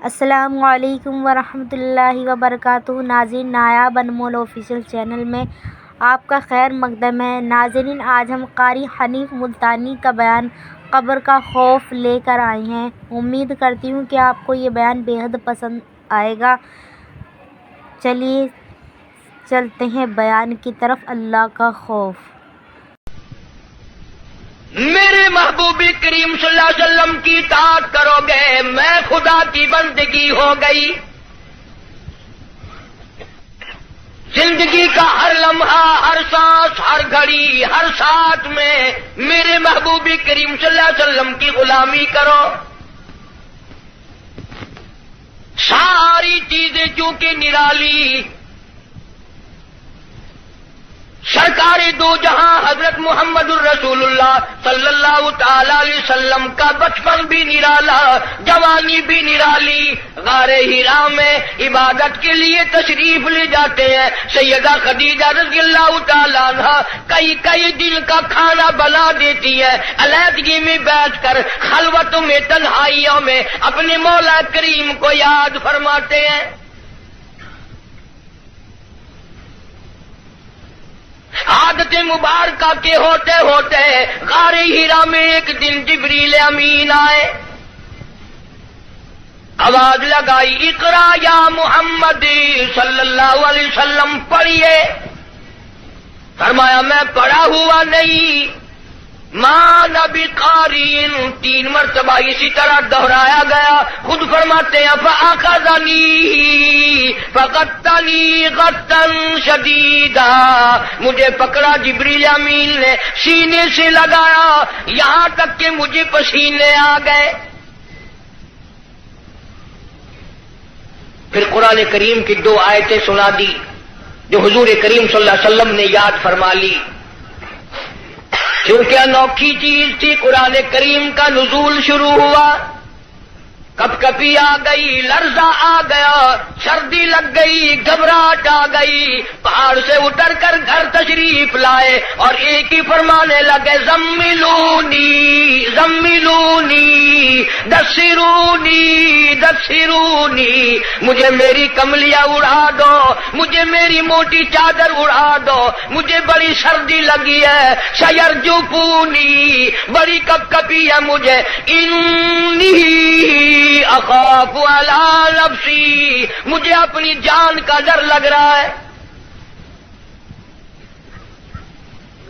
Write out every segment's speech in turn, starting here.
السلام علیکم ورحمۃ اللہ وبرکاتہ۔ ناظرین، نایاب انمول آفیشیل چینل میں آپ کا خیر مقدم ہے۔ ناظرین، آج ہم قاری حنیف ملتانی کا بیان قبر کا خوف لے کر آئے ہیں۔ امید کرتی ہوں کہ آپ کو یہ بیان بے حد پسند آئے گا۔ چلیے چلتے ہیں بیان کی طرف۔ اللہ کا خوف۔ میرے محبوب کریم صلی اللہ علیہ وسلم کی اطاعت کرو گے، میں خدا کی بندگی ہو گئی۔ زندگی کا ہر لمحہ، ہر سانس، ہر گھڑی، ہر ساتھ میں میرے محبوب کریم صلی اللہ علیہ وسلم کی غلامی کرو۔ ساری چیزیں چونکہ نرالی، سرکار دو جہاں حضرت محمد الرسول اللہ صلی اللہ تعالی علیہ وسلم کا بچپن بھی نرالا، جوانی بھی نرالی۔ غار حرا میں عبادت کے لیے تشریف لے جاتے ہیں۔ سیدہ خدیجہ رضی اللہ تعالی عنہا کئی دن کا کھانا بنا دیتی ہے، علیحدگی میں بیٹھ کر خلوتوں میں، تنہائیوں میں اپنے مولا کریم کو یاد فرماتے ہیں۔ عادت مبارکہ کے ہوتے ہوتے غار حرا میں ایک دن جبریل امین آئے، آواز لگائی، اقرا یا محمد صلی اللہ علیہ وسلم، پڑھیے۔ فرمایا میں پڑھا ہوا نہیں، ماں نبی قارئ، 3 مرتبہ اسی طرح دہرایا گیا۔ خود فرماتے ہیں فأخذنی فغطنی غطا شدیدا، مجھے پکڑا جبریل امین نے، سینے سے لگایا یہاں تک کہ مجھے پسینے آ گئے۔ پھر قرآن کریم کی 2 آیتیں سنا دی جو حضور کریم صلی اللہ علیہ وسلم نے یاد فرما لی، کیونکہ انوکھی چیز تھی۔ قرآن کریم کا نزول شروع ہوا، کپ کپی آ گئی، لرزہ آ گیا، سردی لگ گئی، گھبراہٹ آ گئی۔ پہاڑ سے اتر کر گھر تشریف لائے اور ایک ہی فرمانے لگے، زملونی زملونی دثرونی دثرونی، مجھے میری کملیاں اڑا دو، مجھے میری موٹی چادر اڑا دو، مجھے بڑی سردی لگی ہے، سیرجفونی، بڑی کپ کپی ہے مجھے، انی اخاف علی نفسی، مجھے اپنی جان کا ڈر لگ رہا ہے۔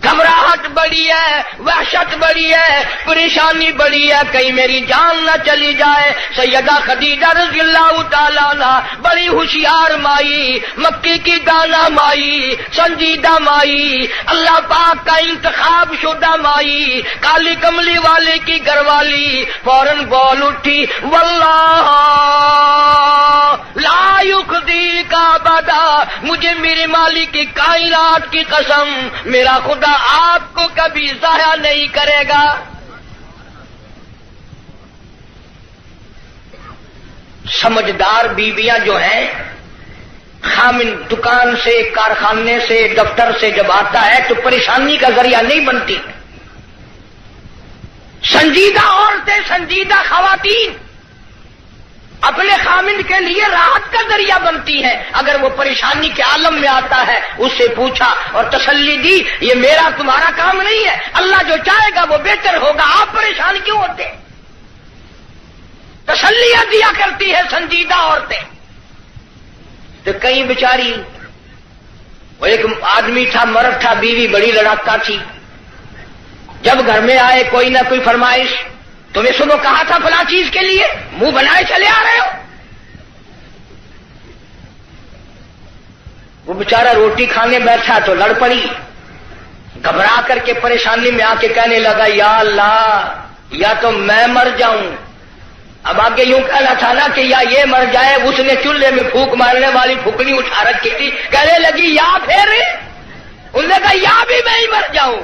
گھبراہٹ بڑی ہے، وحشت بڑی ہے، پریشانی بڑی ہے، کہیں میری جان نہ چلی جائے۔ سیدہ خدیجہ رضی اللہ تعالیٰ عنہ بڑی ہوشیار مائی، مکی کی دانا مائی، سنجیدہ مائی، اللہ پاک کا انتخاب شدہ مائی، کالی کملی والے کی گھر والی، فوراً بول اٹھی، واللہ لا یخزیک ابدا، مجھے میرے مالک کی کائنات کی قسم، میرا خدا آپ کو کبھی ضائع نہیں کرے گا۔ سمجھدار بیویاں جو ہیں، خامن دکان سے، کارخانے سے، دفتر سے جب آتا ہے تو پریشانی کا ذریعہ نہیں بنتی۔ سنجیدہ عورتیں، سنجیدہ خواتین اپنے خامن کے لیے راحت کا ذریعہ بنتی ہے۔ اگر وہ پریشانی کے عالم میں آتا ہے، اس سے پوچھا اور تسلی دی، یہ میرا تمہارا کام نہیں ہے، اللہ جو چاہے گا وہ بہتر ہوگا، آپ پریشان کیوں ہوتے؟ تسلیاں دیا کرتی ہے سنجیدہ عورتیں۔ تو کئی بیچاری، وہ ایک آدمی تھا، مرد تھا، بیوی بڑی لڑاکا تھی، جب گھر میں آئے کوئی نہ کوئی فرمائش، تمہیں صبح کہا تھا فلاں چیز کے لیے، منہ بنائے چلے آ رہے ہو۔ وہ بیچارہ روٹی کھانے بیٹھا تو لڑ پڑی، گھبرا کر کے پریشانی میں آ کے کہنے لگا، یا اللہ، یا تو میں مر جاؤں۔ اب آگے یوں کہنا تھا نا کہ یا یہ مر جائے۔ اس نے چولہے میں پھونک مارنے والی پھوکنی اٹھا رکھی تھی، کہنے لگی یا پھر، انہوں نے کہا یا بھی میں ہی مر جاؤں۔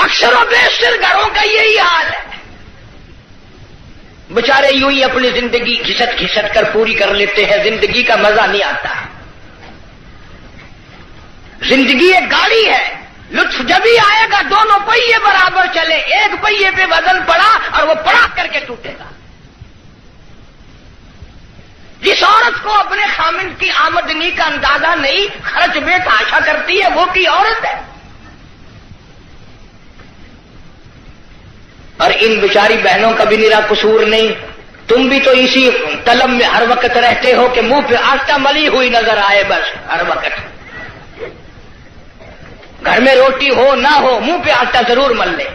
اکثر و بیشتر گھروں کا یہی حال ہے، بیچارے یوں ہی اپنی زندگی گھسٹ گھسٹ کر پوری کر لیتے ہیں، زندگی کا مزہ نہیں آتا۔ زندگی ایک گاڑی ہے، لطف جب ہی آئے گا دونوں پہیے برابر چلے، ایک پہیے پہ وزن پڑا اور وہ پڑا کر کے ٹوٹے گا۔ جس عورت کو اپنے خامند کی آمدنی کا اندازہ نہیں، خرچ میں تاشا کرتی ہے، وہ کی عورت ہے۔ اور ان بیچاری بہنوں کا بھی نرا قصور نہیں، تم بھی تو اسی طلب میں ہر وقت رہتے ہو کہ منہ پہ آٹا ملی ہوئی نظر آئے، بس ہر وقت گھر میں روٹی ہو نہ ہو منہ پہ آٹا ضرور مل لے۔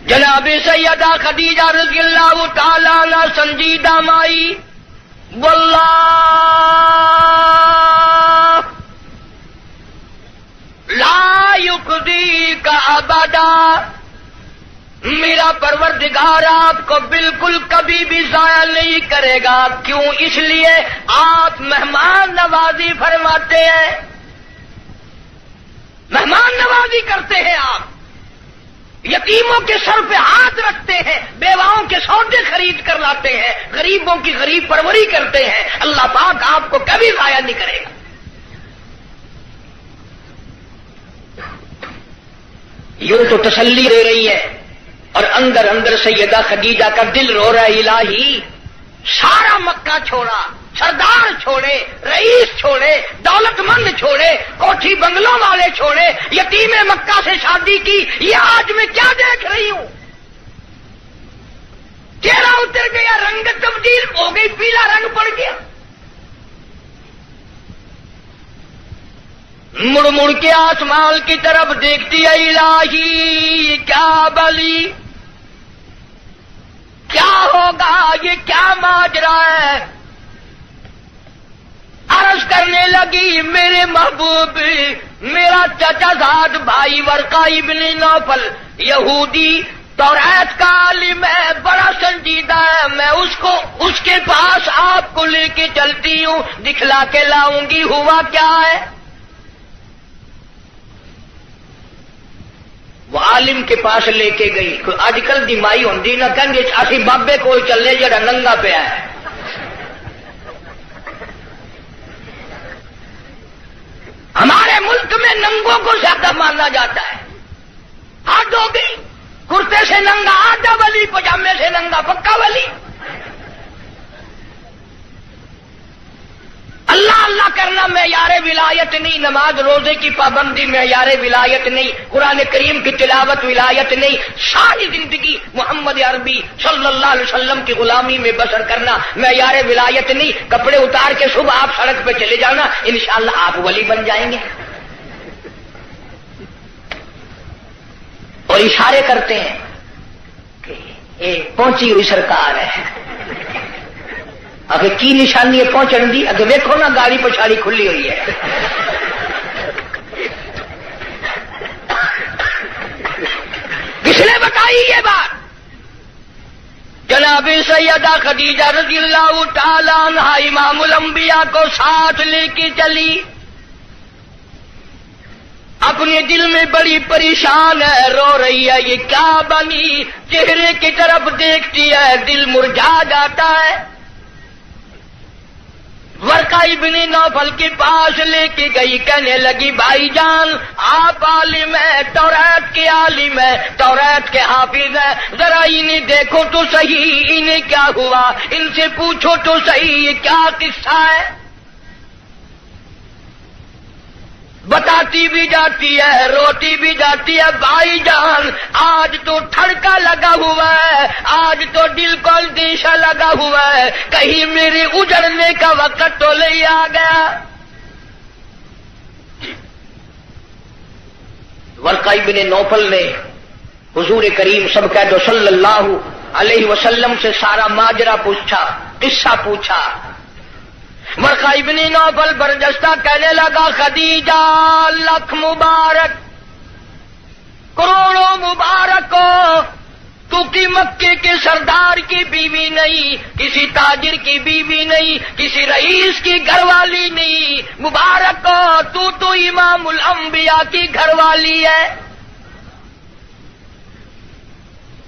جناب سیدہ خدیجہ رضی اللہ تعالی عنہ سنجیدہ مائی، واللہ لا یخزیک ابدا، میرا پروردگار آپ کو بالکل کبھی بھی ضائع نہیں کرے گا۔ کیوں؟ اس لیے آپ مہمان نوازی فرماتے ہیں، مہمان نوازی کرتے ہیں، آپ یتیموں کے سر پہ ہاتھ رکھتے ہیں، بیواؤں کے سودے خرید کر لاتے ہیں، غریبوں کی غریب پروری کرتے ہیں۔ اللہ پاک آپ کو کبھی ضائع نہیں کرے گا۔ یوں تو تسلی دے رہی ہے، اور اندر اندر سیدہ خدیجہ کا دل رو رہا ہے، الہی سارا مکہ چھوڑا، سردار چھوڑے، رئیس چھوڑے، دولت مند چھوڑے، کوٹھی بنگلوں والے چھوڑے، یتیم مکہ سے شادی کی، یہ آج میں کیا دیکھ رہی ہوں؟ چہرہ اتر گیا، رنگ تبدیل ہو گئی، پیلا رنگ پڑ گیا۔ مڑ مڑ کے آسمان کی طرف دیکھتی ہے، الہی کیا بلی، کیا ہوگا، یہ کیا ماجرا ہے؟ عرض کرنے لگی، میرے محبوب، میرا چچا زاد بھائی ورقہ ابن نوفل یہودی توریت کا عالم ہے، بڑا سنجیدہ ہے، میں اس کے پاس آپ کو لے کے چلتی ہوں، دکھلا کے لاؤں گی، ہوا کیا ہے؟ وہ عالم کے پاس لے کے گئی۔ اج کل دی مائی ہوندی نہ کہیں اسی بابے کول چلے جڑا ننگا پیا ہے۔ ہمارے ملک میں ننگوں کو زیادہ مانا جاتا ہے، حد ہو گئی، کرتے سے ننگا آدھا ولی، پجامے سے ننگا پکا ولی۔ اللہ اللہ کرنا معیار ولایت نہیں، نماز روزے کی پابندی معیار ولایت نہیں، قرآن کریم کی تلاوت ولایت نہیں، ساری زندگی محمد عربی صلی اللہ علیہ وسلم کی غلامی میں بسر کرنا معیار ولایت نہیں۔ کپڑے اتار کے صبح آپ سڑک پہ چلے جانا، انشاءاللہ آپ ولی بن جائیں گے۔ اور اشارے کرتے ہیں کہ یہ پہنچی ہوئی سرکار ہے، اگر کی نشانی ہے پہنچن دی، اگر ویکھو نا گاڑی پچھاڑی کھلی ہوئی ہے۔ کس نے بتائی یہ بات؟ جناب سیدہ خدیجہ رضی اللہ تعالی عنہا امام الانبیاء کو ساتھ لے کے چلی، اپنے دل میں بڑی پریشان ہے، رو رہی ہے، یہ کیا بنی؟ چہرے کی طرف دیکھتی ہے، دل مرجھا جاتا ہے۔ ورقہ ابن نوفل کے پاس لے کے گئی، کہنے لگی، بھائی جان آپ عالم ہیں، توریت کے عالم ہیں، توریت کے حافظ ہیں، ذرا انہیں دیکھو تو صحیح، انہیں کیا ہوا، ان سے پوچھو تو صحیح، یہ کیا قصہ ہے؟ بتاتی بھی جاتی ہے، روتی بھی جاتی ہے، بھائی جان آج تو ٹھڑکا لگا ہوا ہے، آج تو دل کو اندیشہ لگا ہوا ہے، کہیں میرے اجڑنے کا وقت تو نہیں آ گیا۔ ورقہ ابن نوفل نے حضور کریم سب کہہ دو صلی اللہ علیہ وسلم سے سارا ماجرا پوچھا، قصہ پوچھا۔ ورقہ ابن نوفل برجستہ کہنے لگا، خدیجہ لکھ مبارک، کروڑوں مبارک ہو، تو کی مکے کے سردار کی بیوی نہیں، کسی تاجر کی بیوی نہیں، کسی رئیس کی گھر والی نہیں، مبارک ہو، تو امام الانبیاء کی گھر والی ہے۔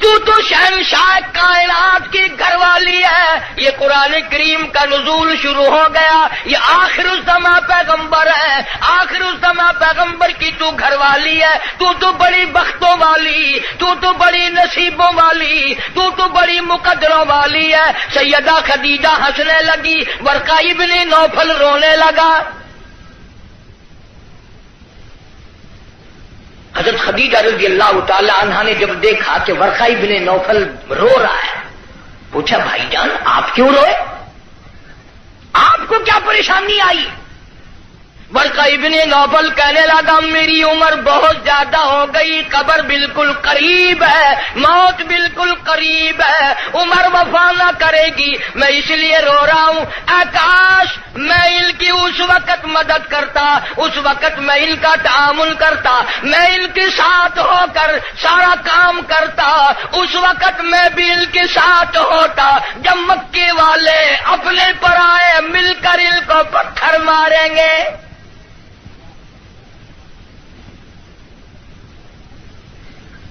تو شہنشاہ کائنات کی گھر والی ہے. یہ قرآن کریم کا نزول شروع ہو گیا. یہ آخر الزماں پیغمبر ہے. آخر الزماں پیغمبر کی تو گھر والی ہے. تو بڑی بختوں والی, تو بڑی نصیبوں والی, تو بڑی مقدروں والی ہے. سیدہ خدیجہ ہنسنے لگی, ورقہ ابن نوفل رونے لگا. حضرت خدیجہ رضی اللہ تعالی عنہا نے جب دیکھا کہ ورقہ ابن نوفل رو رہا ہے, پوچھا بھائی جان آپ کیوں روئے, آپ کو کیا پریشانی آئی؟ ورقہ ابن نوفل کہنے لگا میری عمر بہت زیادہ ہو گئی, قبر بالکل قریب ہے, موت بالکل قریب ہے, عمر وفا نہ کرے گی, میں اس لیے رو رہا ہوں. اے کاش میں ان کی اس وقت مدد کرتا, اس وقت میں ان کا تعامل کرتا, میں ان کے ساتھ ہو کر سارا کام کرتا, اس وقت میں بھی ان کے ساتھ ہوتا جب مکے والے اپنے پر آئے مل کر ان کو پتھر ماریں گے.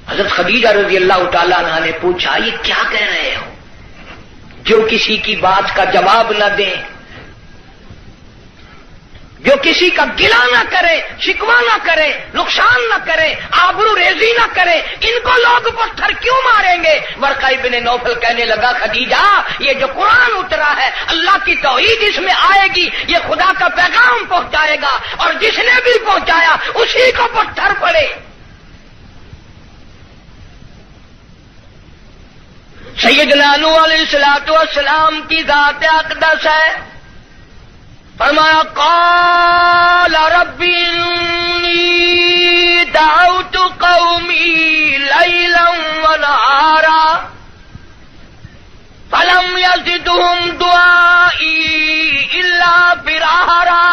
حضرت خدیجہ رضی اللہ تعالیٰ عنہ نے پوچھا یہ کیا کہہ رہے ہو, جو کسی کی بات کا جواب نہ دیں, جو کسی کا گلہ نہ کرے, شکوہ نہ کرے, نقصان نہ کرے, آبرو ریزی نہ کرے, ان کو لوگ پتھر کیوں ماریں گے؟ ورقہ ابن نوفل کہنے لگا خدیجہ یہ جو قرآن اترا ہے اللہ کی توحید اس میں آئے گی, یہ خدا کا پیغام پہنچائے گا, اور جس نے بھی پہنچایا اسی کو پتھر پڑے. سیدنا نوح علیہ الصلوۃ والسلام کی ذات اقدس ہے, فرمایا قال رب انی دعوت قومی لیلا ونہارا فلم یزدہم دعائی الا فرارا.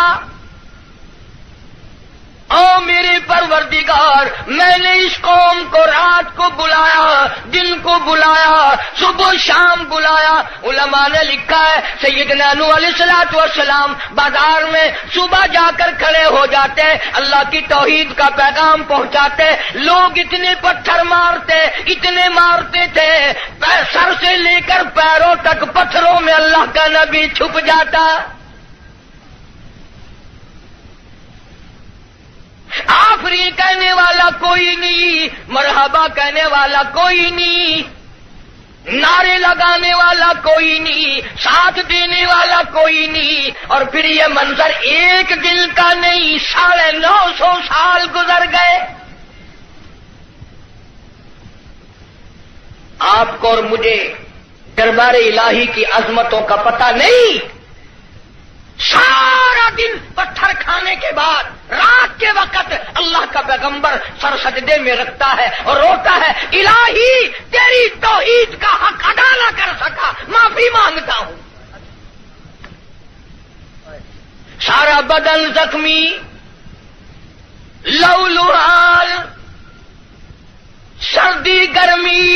او میرے پروردگار میں نے اس قوم کو رات کو بلایا, دن کو بلایا, صبح شام بلایا. علماء نے لکھا ہے سیدنا نوح علیہ الصلوۃ والسلام بازار میں صبح جا کر کھڑے ہو جاتے, اللہ کی توحید کا پیغام پہنچاتے, لوگ اتنے پتھر مارتے, اتنے مارتے تھے, سر سے لے کر پیروں تک پتھروں میں اللہ کا نبی چھپ جاتا. آفرین کہنے والا کوئی نہیں, مرحبا کہنے والا کوئی نہیں, نعرے لگانے والا کوئی نہیں, ساتھ دینے والا کوئی نہیں. اور پھر یہ منظر ایک دن کا نہیں, 950 سال گزر گئے. آپ کو اور مجھے دربار الہی کی عظمتوں کا پتہ نہیں. سارا دن پتھر کھانے کے بعد رات کے وقت اللہ کا پیغمبر سر سجدے میں رکھتا ہے اور روتا ہے الہی تیری توحید کا حق ادا نہ کر سکا, معافی مانگتا ہوں. سارا بدن زخمی, لہولہال, سردی گرمی,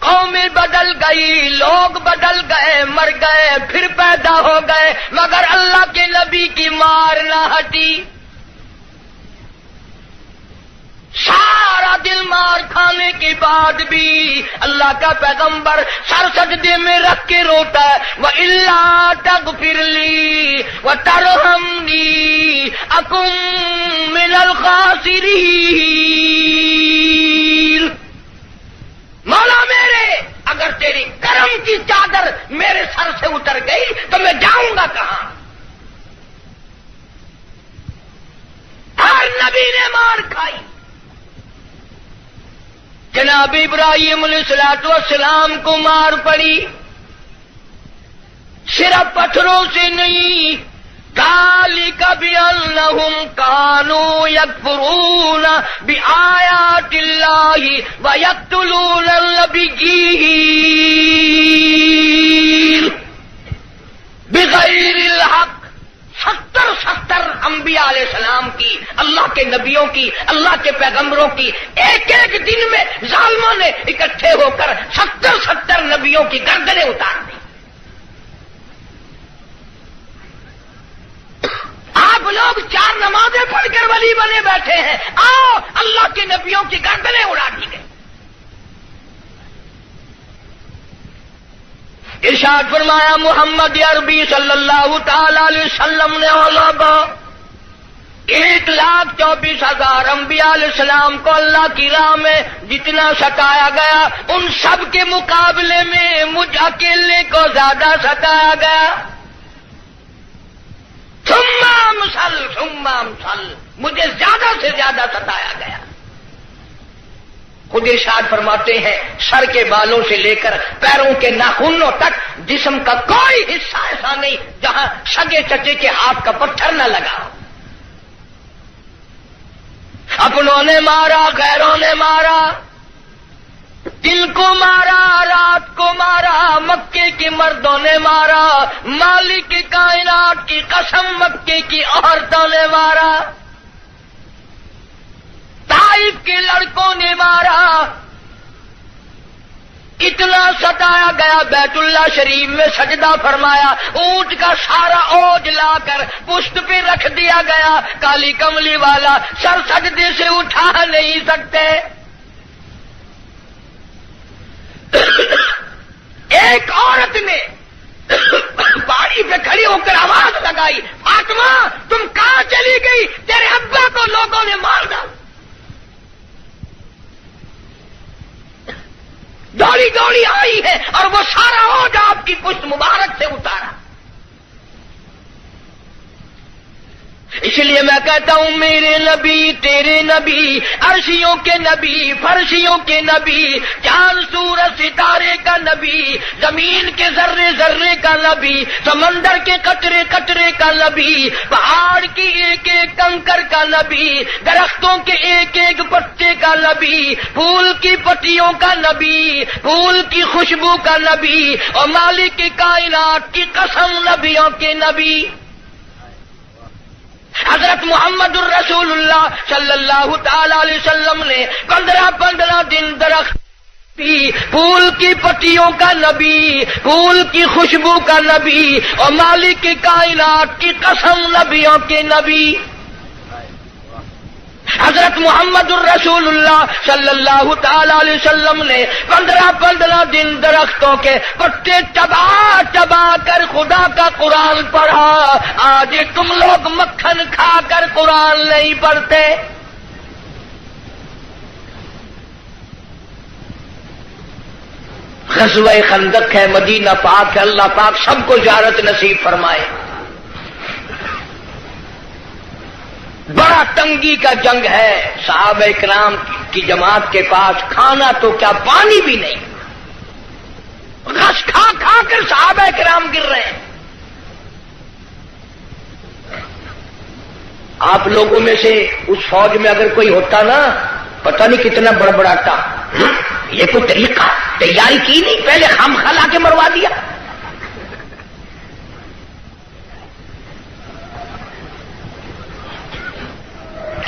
قومیں بدل گئی, لوگ بدل گئے, مر گئے, پھر پیدا ہو گئے, مگر اللہ کے نبی کی مار نہ ہٹی. سارا دل مار کھانے کے بعد بھی اللہ کا پیغمبر سر سجدے میں رکھ کے روتا ہے, وَإِلَّا تَغْفِرْ لِي وَتَرْحَمْنِي أَكُن مِّنَ الْخَاسِرِينَ. مولا میرے اگر تیری کرم کی چادر میرے سر سے اتر گئی تو میں جاؤں گا کہاں؟ ہر نبی نے مار کھائی. جناب ابراہیم علیہ الصلوۃ والسلام کو مار پڑی, صرف پتھروں سے نہیں, ذالک بأنہم کانوا یکفرون بآیات اللہ ویقتلون النبیین بغیر الحق. 70 انبیاء علیہ السلام کی, اللہ کے نبیوں کی, اللہ کے پیغمبروں کی ایک ایک دن میں ظالموں نے اکٹھے ہو کر 70 نبیوں کی گردنیں اتار دی. آپ لوگ 4 نمازیں پڑھ کر ولی بنے بیٹھے ہیں, آؤ اللہ کے نبیوں کی گردنیں اڑا دی گئی. ارشاد فرمایا محمد عربی صلی اللہ تعالی علیہ وسلم نے 1,24,000 انبیاء علیہ السلام کو اللہ کی راہ میں جتنا ستایا گیا ان سب کے مقابلے میں مجھ اکیلے کو زیادہ ستایا گیا. ثم امثل مجھے زیادہ سے زیادہ ستایا گیا. خود ارشاد فرماتے ہیں سر کے بالوں سے لے کر پیروں کے ناخنوں تک جسم کا کوئی حصہ ایسا نہیں جہاں سگے چچے کے ہاتھ کا پتھر نہ لگا ہو. اپنوں نے مارا، غیروں نے مارا، دن کو مارا، رات کو مارا، مکے کے مردوں نے مارا، مالک کائنات کی قسم مکے کی عورتوں نے مارا، طائف کے لڑکوں نے مارا. اتنا ستایا گیا بیت اللہ شریف میں سجدہ فرمایا، اونٹ کا سارا اوج لا کر پشت پہ رکھ دیا گیا. کالی کملی والا سر سجدے سے اٹھا نہیں سکتے. ایک عورت نے پہاڑی پہ کھڑی ہو کر آواز لگائی، فاطمہ تم کہاں چلی گئی؟ تیرے ابا کو لوگوں نے مار ڈالا. دوڑی دوڑی آئی ہے اور وہ سارا اوج آپ کی پشت مبارک سے اتارا. اس لیے میں کہتا ہوں میرے نبی، تیرے نبی، عرشیوں کے نبی، فرشیوں کے نبی، چاند سورج ستارے کا نبی، زمین کے ذرے ذرے کا نبی، سمندر کے قطرے قطرے کا نبی، پہاڑ کی ایک ایک کنکر کا نبی، درختوں کے ایک ایک پتے کا نبی، پھول کی پتیوں کا نبی، پھول کی خوشبو کا نبی، اور مالک کی کائنات کی قسم نبیوں کے نبی حضرت محمد الرسول اللہ صلی اللہ تعالی علیہ وسلم نے 15 دن درخت پھول کی پتیوں کا نبی، پھول کی خوشبو کا نبی، اور مالک کی کائنات کی قسم نبیوں کے نبی حضرت محمد الرسول اللہ صلی اللہ تعالی علیہ وسلم نے 15 دن درختوں کے پتے چبا کر خدا کا قرآن پڑھا. آج تم لوگ مکھن کھا کر قرآن نہیں پڑھتے. غزوہ خندق ہے، مدینہ پاک ہے، اللہ پاک سب کو زیارت نصیب فرمائے. بڑا تنگی کا جنگ ہے، صحابہ کرام کی جماعت کے پاس کھانا تو کیا پانی بھی نہیں، گھاس کھا کھا کر صحابہ کرام گر رہے ہیں. آپ لوگوں میں سے اس فوج میں اگر کوئی ہوتا نا، پتہ نہیں کتنا بڑبڑاتا، یہ کوئی طریقہ تیاری کی نہیں، پہلے خام خلا کے مروا دیا.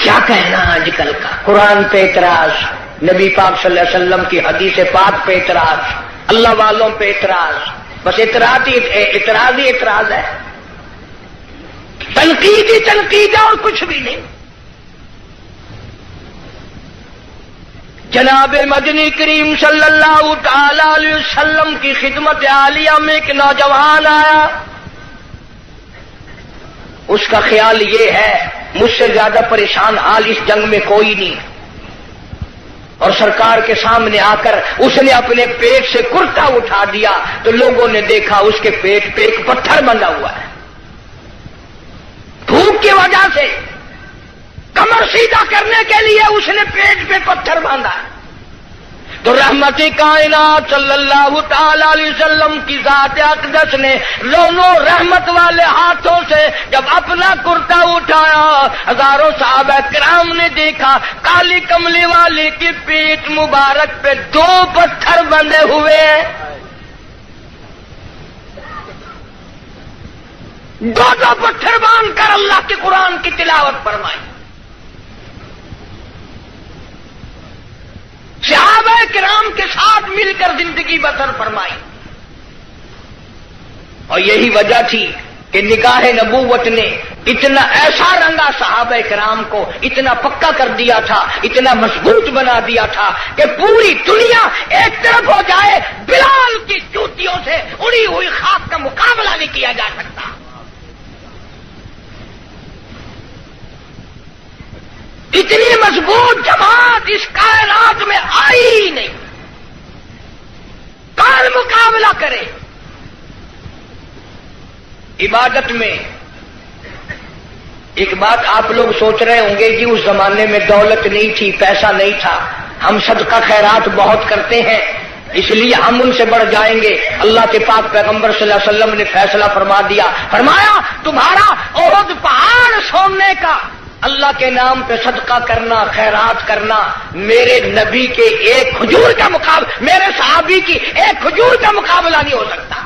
کیا کہنا آج کل کا، قرآن پہ اعتراض، نبی پاک صلی اللہ علیہ وسلم کی حدیث پاک پہ اعتراض، اللہ والوں پہ اعتراض، بس اعتراض ہی اعتراض ہے، تنقید ہی تنقید ہے اور کچھ بھی نہیں. جناب مدنی کریم صلی اللہ تعالی علیہ وسلم کی خدمت عالیہ میں ایک نوجوان آیا. اس کا خیال یہ ہے مجھ سے زیادہ پریشان حال اس جنگ میں کوئی نہیں، اور سرکار کے سامنے آ کر اس نے اپنے پیٹ سے کرتا اٹھا دیا تو لوگوں نے دیکھا اس کے پیٹ پہ ایک پتھر بندھا ہوا ہے. بھوک کی وجہ سے کمر سیدھا کرنے کے لیے اس نے پیٹ پہ پتھر باندھا. تو رحمت کائنات صلی اللہ تعالی علیہ وسلم کی ذات اقدس نے دونوں رحمت والے ہاتھوں سے جب اپنا کرتا اٹھایا، ہزاروں صحابہ کرام نے دیکھا کالی کملی والے کی پیٹ مبارک پہ 2 پتھر بندھے ہوئے ہیں. 2 پتھر باندھ کر اللہ کے قرآن کی تلاوت فرمائی. صحابہ کرام کے ساتھ مل کر زندگی بسر فرمائی. اور یہی وجہ تھی کہ نگاہ نبوت نے اتنا ایسا رنگا صحابہ کرام کو، اتنا پکا کر دیا تھا، اتنا مضبوط بنا دیا تھا کہ پوری دنیا ایک طرف ہو جائے، بلال کی جوتیوں سے اڑی ہوئی خاک کا مقابلہ نہیں کیا جا سکتا۔ اتنی مضبوط جماعت اس کائنات میں آئی ہی نہیں، کون مقابلہ کرے؟ عبادت میں ایک بات آپ لوگ سوچ رہے ہوں گے کہ اس زمانے میں دولت نہیں تھی، پیسہ نہیں تھا، ہم صدقہ خیرات بہت کرتے ہیں اس لیے ہم ان سے بڑھ جائیں گے۔ اللہ کے پاک پیغمبر صلی اللہ علیہ وسلم نے فیصلہ فرما دیا، فرمایا تمہارا احد پہاڑ سوننے کا، اللہ کے نام پہ صدقہ کرنا، خیرات کرنا، میرے نبی کے ایک کھجور کا مقابلہ، میرے صحابی کی ایک کھجور کا مقابلہ نہیں ہو سکتا۔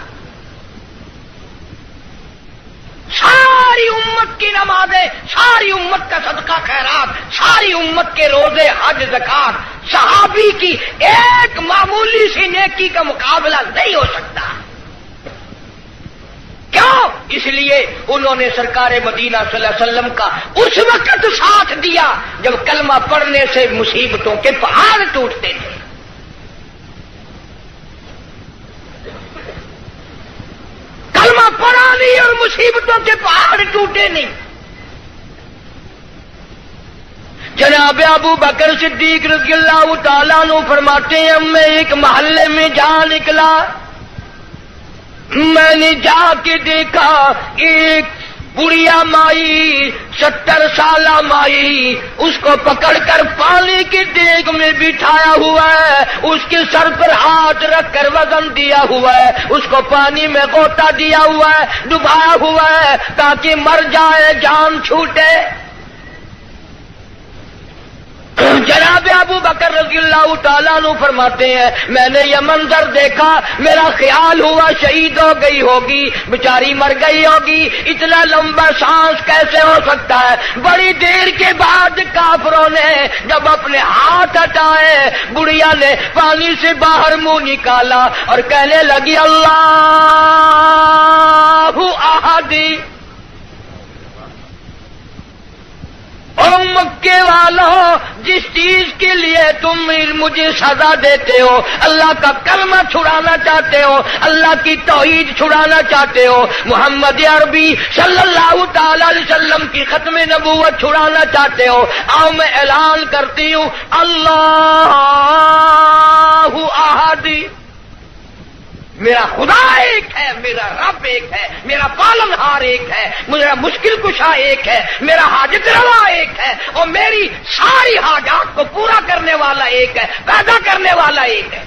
ساری امت کی نمازیں، ساری امت کا صدقہ خیرات، ساری امت کے روزے، حج، زکات، صحابی کی ایک معمولی سی نیکی کا مقابلہ نہیں ہو سکتا۔ کیوں؟ اس لیے انہوں نے سرکار مدینہ صلی اللہ علیہ وسلم کا اس وقت ساتھ دیا جب کلمہ پڑھنے سے مصیبتوں کے پہاڑ ٹوٹتے تھے۔ کلمہ پڑھا نہیں اور مصیبتوں کے پہاڑ ٹوٹے نہیں۔ جناب ابو بکر صدیق رضی اللہ تعالیٰ عنہ فرماتے ہیں میں ایک محلے میں جا نکلا، میں نے جا کے دیکھا ایک بڑھیا مائی، 70 سالہ مائی، اس کو پکڑ کر پانی کی دیگ میں بٹھایا ہوا ہے، اس کے سر پر ہاتھ رکھ کر وزن دیا ہوا ہے، اس کو پانی میں غوطہ دیا ہوا ہے، ڈبایا ہوا ہے تاکہ مر جائے، جان چھوٹے۔ جناب ابو بکر رضی اللہ تعالیٰ عنہ فرماتے ہیں میں نے یہ منظر دیکھا، میرا خیال ہوا شہید ہو گئی ہوگی، بیچاری مر گئی ہوگی، اتنا لمبا سانس کیسے ہو سکتا ہے؟ بڑی دیر کے بعد کافروں نے جب اپنے ہاتھ ہٹائے، بڑھیا نے پانی سے باہر منہ نکالا اور کہنے لگی اللہ احد، او مکے والوں، جس چیز کے لیے تم مجھے سزا دیتے ہو، اللہ کا کلمہ چھڑانا چاہتے ہو، اللہ کی توحید چھڑانا چاہتے ہو، محمد عربی صلی اللہ تعالی علیہ وسلم کی ختم نبوت چھڑانا چاہتے ہو، آؤ میں اعلان کرتی ہوں اللہ احد، میرا خدا ایک ہے، میرا رب ایک ہے، میرا پالنہار ایک ہے، میرا مشکل کشا ایک ہے، میرا حاجت روا ایک ہے، اور میری ساری حاجات کو پورا کرنے والا ایک ہے، پیدا کرنے والا ایک ہے۔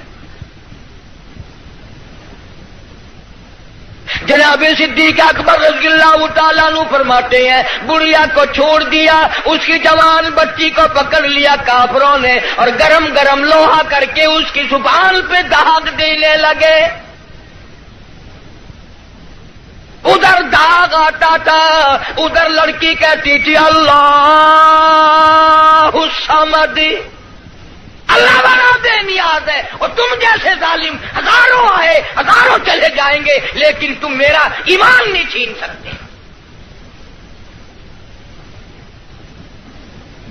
جناب صدیق اکبر رضی اللہ تعالیٰ عنہ فرماتے ہیں بڑھیا کو چھوڑ دیا، اس کی جوان بچی کو پکڑ لیا کافروں نے اور گرم گرم لوہا کر کے اس کی زبان پہ داغ دینے لگے، ادھر داغ آتا تھا، ادھر لڑکی کہتی تھی اللہ الصمد، اللہ بنا بے نیاز ہے، اور تم جیسے ظالم ہزاروں آئے ہزاروں چلے جائیں گے لیکن تم میرا ایمان نہیں چھین سکتے۔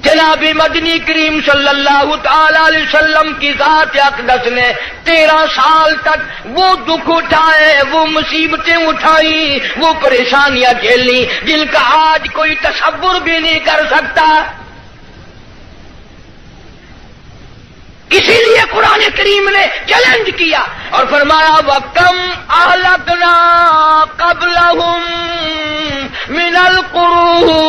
جناب مدنی کریم صلی اللہ تعالی علیہ وسلم کی ذات اقدس نے 13 سال تک وہ دکھ اٹھائے، وہ مصیبتیں اٹھائی، وہ پریشانیاں جھیلی جن کا آج کوئی تصور بھی نہیں کر سکتا۔ اسی لیے قرآن کریم نے چیلنج کیا اور فرمایا وَكَمْ أَهْلَكْنَا قَبْلَهُمْ مِنَ الْقُرُونِ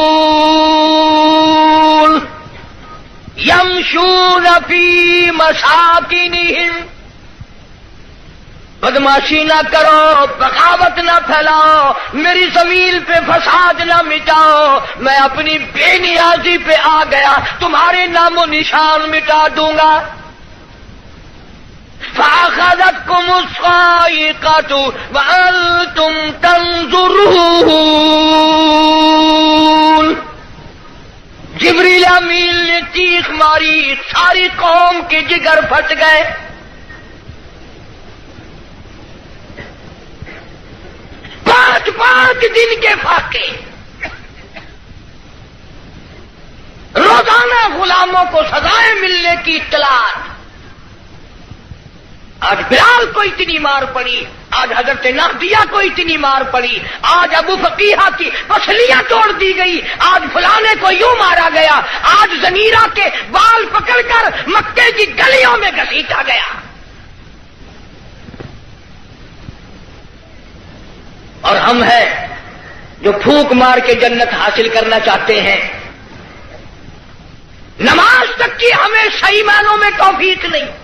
يَمْشُونَ فِي مَسَاكِنِهِمْ، بدماشی نہ کرو، بغاوت نہ پھیلاؤ، میری زمین پہ فساد نہ مٹاؤ، میں اپنی بے نیازی پہ آ گیا، تمہارے نام و نشان مٹا دوں گا۔ فَأَخَذَتْكُمُ الصَّاعِقَةُ وَأَنْتُمْ تَنظُرُونَ، جبریل امین نے چیخ ماری، ساری قوم کے جگر پھٹ گئے۔ 5 دن کے فاقے، غلاموں کو سزائیں ملنے کی اطلاعات. آج بلال کو اتنی مار پڑی, آج حضرت نافیہ کو اتنی مار پڑی, آج ابو فقیہہ کی پسلیاں توڑ دی گئی, آج فلانے کو یوں مارا گیا, آج زمیرہ کے بال پکڑ کر مکے کی گلیوں میں گھسیٹا گیا. اور ہم ہیں جو پھونک مار کے جنت حاصل کرنا چاہتے ہیں. نماز تک کی ہمیں صحیح معنوں میں توفیق نہیں.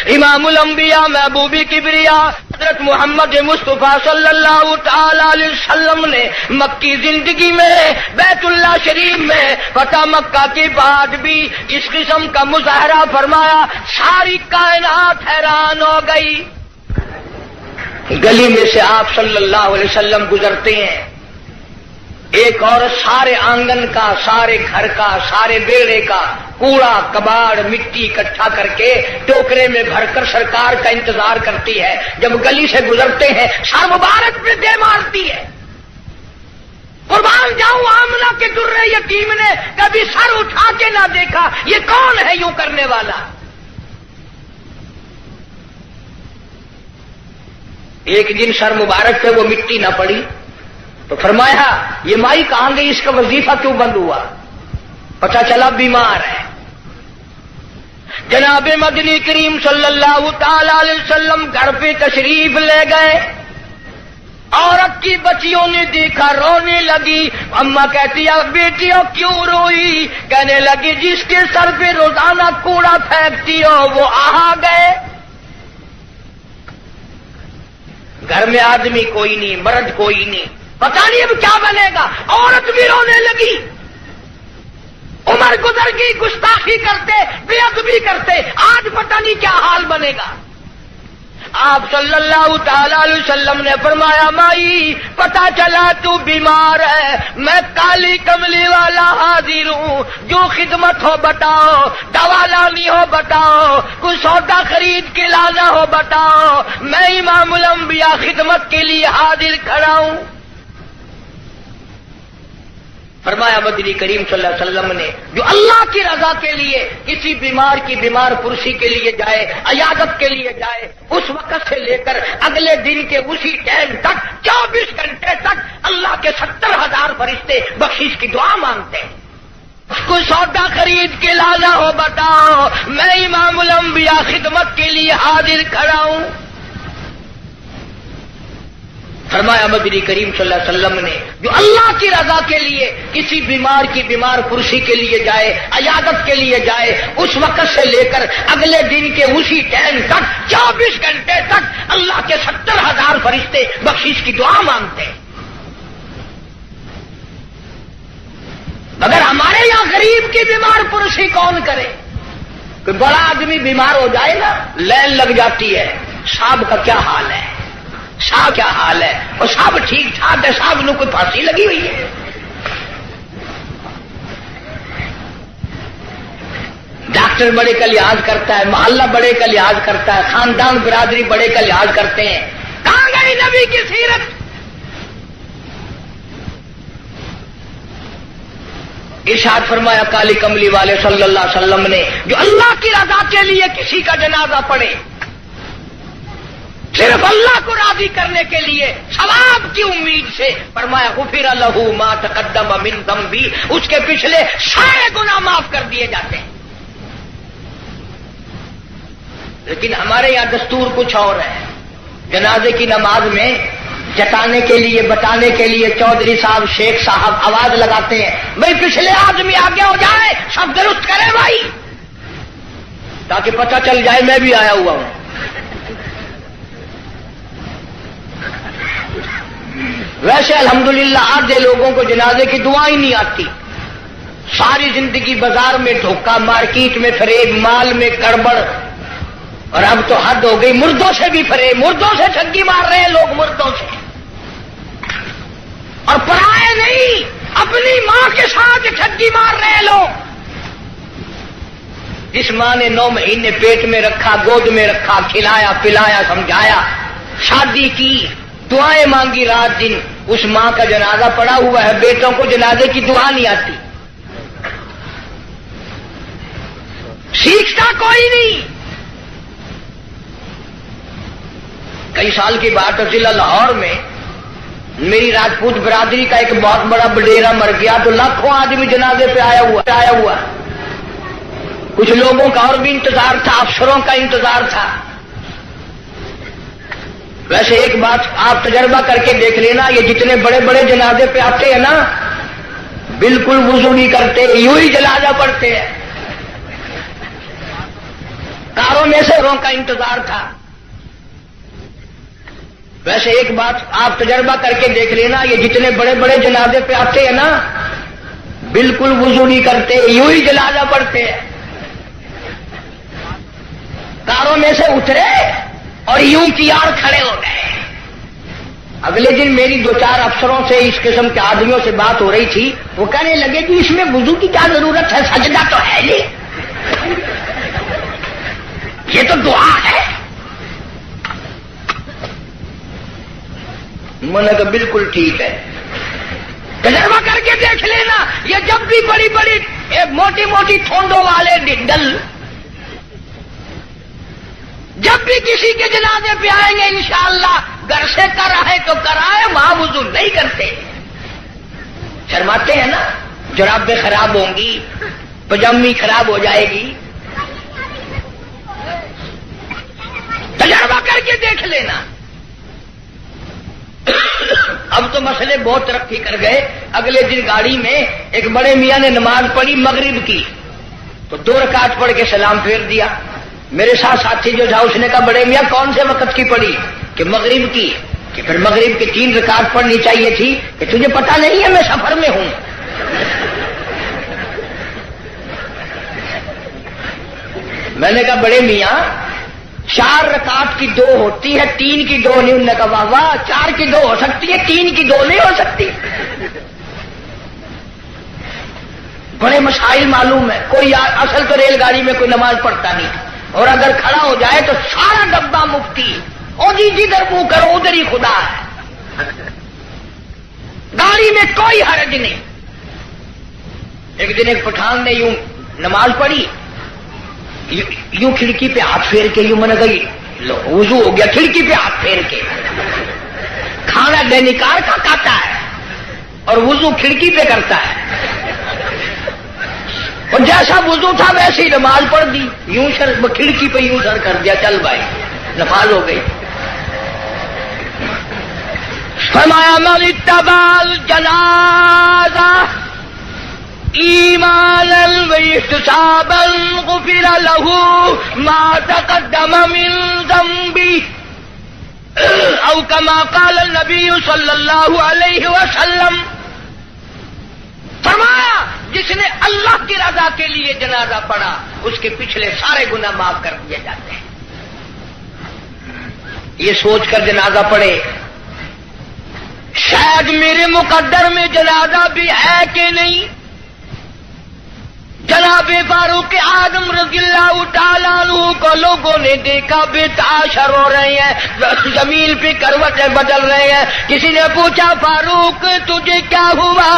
امام الانبیاء محبوب کبریا حضرت محمد مصطفیٰ صلی اللہ تعالی علیہ وسلم نے مکی زندگی میں بیت اللہ شریف میں فتح مکہ کے بعد بھی اس قسم کا مظاہرہ فرمایا, ساری کائنات حیران ہو گئی. گلی میں سے آپ صلی اللہ علیہ وسلم گزرتے ہیں, ایک عورت سارے آنگن کا, سارے گھر کا, سارے بیڑے کا کوڑا کباڑ مٹی اکٹھا کر کے ٹوکرے میں بھر کر سرکار کا انتظار کرتی ہے. جب گلی سے گزرتے ہیں سر مبارک پہ دے مارتی ہے. قربان جاؤں آمنہ کے درے یتیم نے کبھی سر اٹھا کے نہ دیکھا, یہ کون ہے یوں کرنے والا. ایک دن سر مبارک پہ وہ مٹی نہ پڑی تو فرمایا یہ مائی کہاں گئی, اس کا وظیفہ کیوں بند ہوا؟ پتہ چلا بیمار ہے. جناب مدنی کریم صلی اللہ تعالی علیہ وسلم گھر پہ تشریف لے گئے. عورت کی بچیوں نے دیکھا, رونے لگی. اماں کہتی ہے بیٹیوں کیوں روئی؟ کہنے لگی جس کے سر پہ روزانہ کوڑا پھینکتی ہو وہ آ گئے. گھر میں آدمی کوئی نہیں, مرد کوئی نہیں, پتہ نہیں اب کیا بنے گا. عورت بھی رونے لگی. عمر گزر گئی, گستاخی کرتے, بے ادبی کرتے, آج پتہ نہیں کیا حال بنے گا. آپ صلی اللہ تعالی علیہ وسلم نے فرمایا مائی پتہ چلا تو بیمار ہے, میں کالی کملی والا حاضر ہوں, جو خدمت ہو بتاؤ, دوا لانی ہو بتاؤ, کوئی سودا خرید کے لانا ہو بتاؤ, میں امام الانبیاء خدمت کے لیے حاضر کھڑا ہوں. فرمایا مدنی کریم صلی اللہ علیہ وسلم نے جو اللہ کی رضا کے لیے کسی بیمار کی بیمار پرسی کے لیے جائے, عیادت کے لیے جائے, اس وقت سے لے کر اگلے دن کے اسی ٹائم تک 24 گھنٹے تک اللہ کے 70,000 فرشتے بخشش کی دعا مانگتے ہیں. کوئی سودا خرید کے لانا ہو بتاؤ, میں امام الانبیاء خدمت کے لیے حاضر کھڑا ہوں. فرمایا مدنی کریم صلی اللہ علیہ وسلم نے جو اللہ کی رضا کے لیے کسی بیمار کی بیمار پرسی کے لیے جائے, عیادت کے لیے جائے, اس وقت سے لے کر اگلے دن کے اسی ٹائم تک 24 گھنٹے تک اللہ کے 70,000 فرشتے بخشش کی دعا مانگتے ہیں. مگر ہمارے یہاں غریب کی بیمار پرسی کون کرے؟ کوئی بڑا آدمی بیمار ہو جائے نا, لائن لگ جاتی ہے. صاحب کا کیا حال ہے, صاحب کیا حال ہے, اور صاحب ٹھیک ٹھاک ہے, صاحب نے کوئی پھانسی لگی ہوئی ہے. ڈاکٹر بڑے کا لحاظ کرتا ہے, محلہ بڑے کا لحاظ کرتا ہے, خاندان برادری بڑے کا لحاظ کرتے ہیں. کہاں گئی نبی کی سیرت؟ ارشاد فرمایا کالی کملی والے صلی اللہ علیہ وسلم نے جو اللہ کی رضا کے لیے کسی کا جنازہ پڑھے, صرف اللہ کو راضی کرنے کے لیے, ثواب کی امید سے, فرمایا غفر لہ ما تقدم من ذنبی, اس کے پچھلے سارے گناہ معاف کر دیے جاتے ہیں. لیکن ہمارے یہاں دستور کچھ اور ہے. جنازے کی نماز میں جتانے کے لیے, بتانے کے لیے چودھری صاحب, شیخ صاحب آواز لگاتے ہیں, بھائی پچھلے آدمی آگے ہو جائے, سب درست کرے بھائی, تاکہ پتہ چل جائے میں بھی آیا ہوا ہوں. ویسے الحمدللہ آدھے لوگوں کو جنازے کی دعا ہی نہیں آتی. ساری زندگی بازار میں دھوکہ, مارکیٹ میں فریب, مال میں گڑبڑ, اور اب تو حد ہو گئی, مردوں سے بھی فریب, مردوں سے ٹھگی مار رہے ہیں لوگ, مردوں سے, اور پرائے نہیں, اپنی ماں کے ساتھ ٹھگی مار رہے ہیں لوگ. جس ماں نے 9 مہینے پیٹ میں رکھا, گود میں رکھا, کھلایا پلایا, سمجھایا, شادی کی, دعائیں مانگی رات دن, اس ماں کا جنازہ پڑا ہوا ہے، بیٹوں کو جنازے کی دعا نہیں آتی، سیکھتا کوئی نہیں۔ کئی سال کی بات ہے، ضلع لاہور میں میری راجپوت برادری کا ایک بہت بڑا بڈیرا مر گیا تو لاکھوں آدمی جنازے پہ آیا ہوا۔ کچھ لوگوں کا اور بھی انتظار تھا، افسروں کا انتظار تھا۔ ویسے ایک بات آپ تجربہ کر کے دیکھ لینا، یہ جتنے بڑے بڑے جنازے پہ آتے ہیں نا، بالکل وضو نہیں کرتے، یوں ہی جنازہ پڑھتے ہیں۔ کاروں میں سے روں کا انتظار تھا۔ ویسے ایک بات آپ تجربہ کر کے دیکھ لینا، یہ جتنے بڑے بڑے جنازے پہ آتے ہیں نا، بالکل وضو نہیں کرتے، یوں ہی جنازہ پڑھتے ہیں۔ کاروں میں سے اترے اور یوں کیار کھڑے ہو گئے۔ اگلے دن میری 2-4 افسروں سے اس قسم کے آدمیوں سے بات ہو رہی تھی، وہ کہنے لگے کہ اس میں وضو کی کیا ضرورت ہے، سجدہ تو ہے نہیں، یہ تو دعا ہے۔ میں نے کہا بالکل ٹھیک ہے، تجربہ کر کے دیکھ لینا، یہ جب بھی بڑی بڑی موٹی موٹی ٹھونڈوں والے ڈل جب بھی کسی کے جنازے پہ آئیں گے انشاءاللہ گھر سے کرائے تو کرائے، وہاں وضو نہیں کرتے، شرماتے ہیں نا، جرابیں خراب ہوں گی، پجامی خراب ہو جائے گی، تجربہ کر کے دیکھ لینا۔ اب تو مسئلے بہت ترقی کر گئے۔ اگلے دن گاڑی میں ایک بڑے میاں نے نماز پڑھی مغرب کی، تو 2 رکعت پڑھ کے سلام پھیر دیا۔ میرے ساتھ ساتھی جو تھا اس نے کہا بڑے میاں کون سے وقت کی پڑھی؟ کہ مغرب کی۔ کہ پھر مغرب کی 3 رکعت پڑھنی چاہیے تھی۔ کہ تجھے پتا نہیں ہے میں سفر میں ہوں؟ میں نے کہا بڑے میاں 4 رکعت کی 2 ہوتی ہے، 3 کی 2 نہیں۔ انہوں نے کہا واہ واہ، 4 کی 2 ہو سکتی ہے، 3 کی 2 نہیں ہو سکتی۔ بڑے مسائل معلوم ہے۔ کوئی اصل تو ریل گاڑی میں کوئی نماز پڑھتا نہیں، اور اگر کھڑا ہو جائے تو سارا ڈبہ مفتی، او جی جدھر منہ کرو ادھر ہی خدا ہے، گاڑی میں کوئی حرج نہیں۔ ایک دن ایک پٹھان نے یوں نماز پڑھی، یوں کھڑکی پہ ہاتھ پھیر کے، یوں میں نے کہی وضو ہو گیا، کھڑکی پہ ہاتھ پھیر کے۔ کھانا دینکار کا کھاتا ہے اور وضو کھڑکی پہ کرتا ہے، اور جیسا وضو تھا ویسے ہی نماز پڑھ دی، یوں سر کھڑکی پہ یوں سر کر دیا، چل بھائی نماز ہو گئی۔ فرمایا من اتبع الجنازہ ایمانا واحتسابا غفر له ما تقدم من ذنبه او كما قال النبي صلی اللہ علیہ وسلم۔ فرمایا جس نے اللہ کی رضا کے لیے جنازہ پڑھا اس کے پچھلے سارے گناہ معاف کر دیے جاتے ہیں۔ یہ سوچ کر جنازہ پڑھے شاید میرے مقدر میں جنازہ بھی ہے کہ نہیں۔ جناب فاروق اعظم رضی اللہ تعالیٰ عنہ کو لوگوں نے دیکھا بے تاشر ہو رہے ہیں، زمین پہ کروٹیں بدل رہے ہیں۔ کسی نے پوچھا فاروق تجھے کیا ہوا؟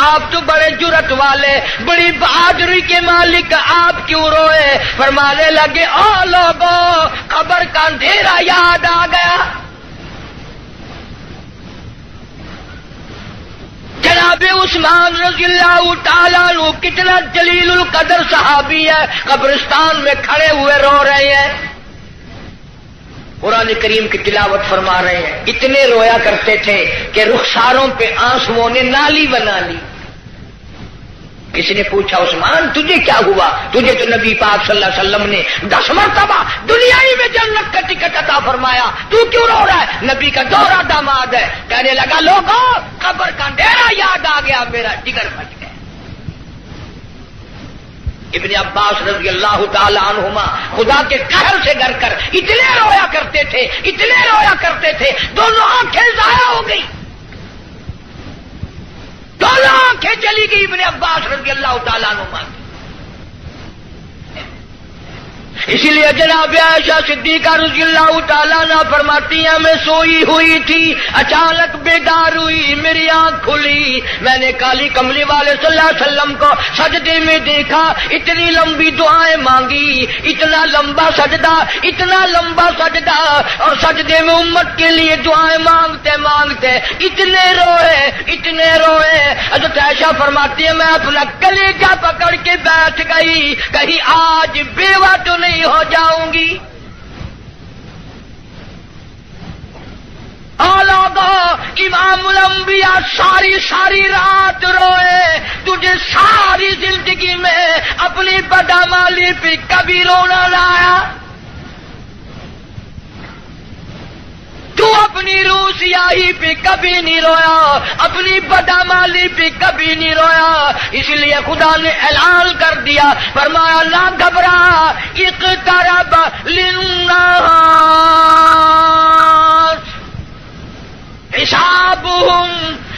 آپ تو بڑے جرأت والے، بڑی بہادری کے مالک، آپ کیوں روئے؟ فرمانے لگے او لوگوں، قبر کا اندھیرا یاد آ گیا۔ جناب عثمان رضی اللہ تعالیٰ عنہ کتنا جلیل القدر صحابی ہے، قبرستان میں کھڑے ہوئے رو رہے ہیں، قرآن کریم کی تلاوت فرما رہے ہیں۔ اتنے رویا کرتے تھے کہ رخساروں پہ آنسوؤں نے نالی بنا لی۔ کسی نے پوچھا عثمان تجھے کیا ہوا؟ تجھے تو نبی پاک صلی اللہ علیہ وسلم نے 10 مرتبہ دنیائی میں جنت کا ٹکٹ عطا فرمایا، تو کیوں رو رہا ہے؟ نبی کا دوہرا داماد ہے۔ کہنے لگا لوگوں قبر کا اندھیرا یاد آ گیا، میرا جگر پھٹ گیا۔ ابن عباس رضی اللہ تعالی عنہما خدا کے قہر سے ڈر کر اتنے رویا کرتے تھے، اتنے رویا کرتے تھے، دونوں آنکھیں ضائع ہو گئی، دونوں آنکھیں چلی گئی ابن عباس رضی اللہ تعالیٰ عنہ۔ اسی لیے جناب عائشہ صدیقہ رضی اللہ تعالیٰ عنہ فرماتی ہیں میں سوئی ہوئی تھی، اچانک بیدار ہوئی، میری آنکھ کھلی، میں نے کالی کملی والے صلی اللہ علیہ وسلم کو سجدے میں دیکھا، اتنی لمبی دعائیں مانگی، اتنا لمبا سجدہ، اتنا لمبا سجدہ، اور سجدے میں امت کے لیے دعائیں مانگتے مانگتے اتنے روئے، اتنے روئے۔ حضرت عائشہ فرماتی ہے میں اپنا کلیجہ پکڑ کے بیٹھ گئی، کہیں آج بیوہ تو نہیں ہو جاؤں گی۔ اولادو امام الانبیاء ساری رات روئے، تجھے ساری زندگی میں اپنی بدعمالی پہ کبھی رونا نہ آیا، تو اپنی روح سیاہی پہ کبھی نہیں رویا، اپنی بدعمالی پہ کبھی نہیں رویا، اس لیے خدا نے اعلان کر دیا، فرمایا نہ گھبرا، اقترب للناس حسابهم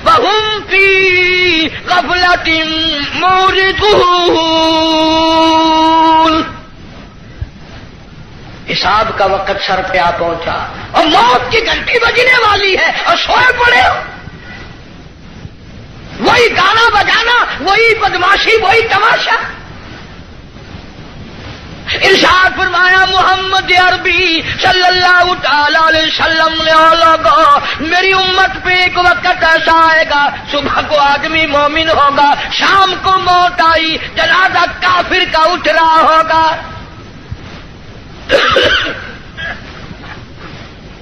وهم في غفلة معرضون۔ حساب کا وقت سر پہ آ پہنچا اور موت کی گھنٹی بجنے والی ہے اور سوئے پڑے ہو، وہی گانا بجانا، وہی بدماشی، وہی تماشا۔ ارشاد فرمایا محمد عربی صلی اللہ تعالی علیہ وسلم نے لوگوں میری امت پہ ایک وقت ایسا آئے گا، صبح کو آدمی مومن ہوگا، شام کو موت آئی جنازہ کافر کا اٹھ رہا ہوگا۔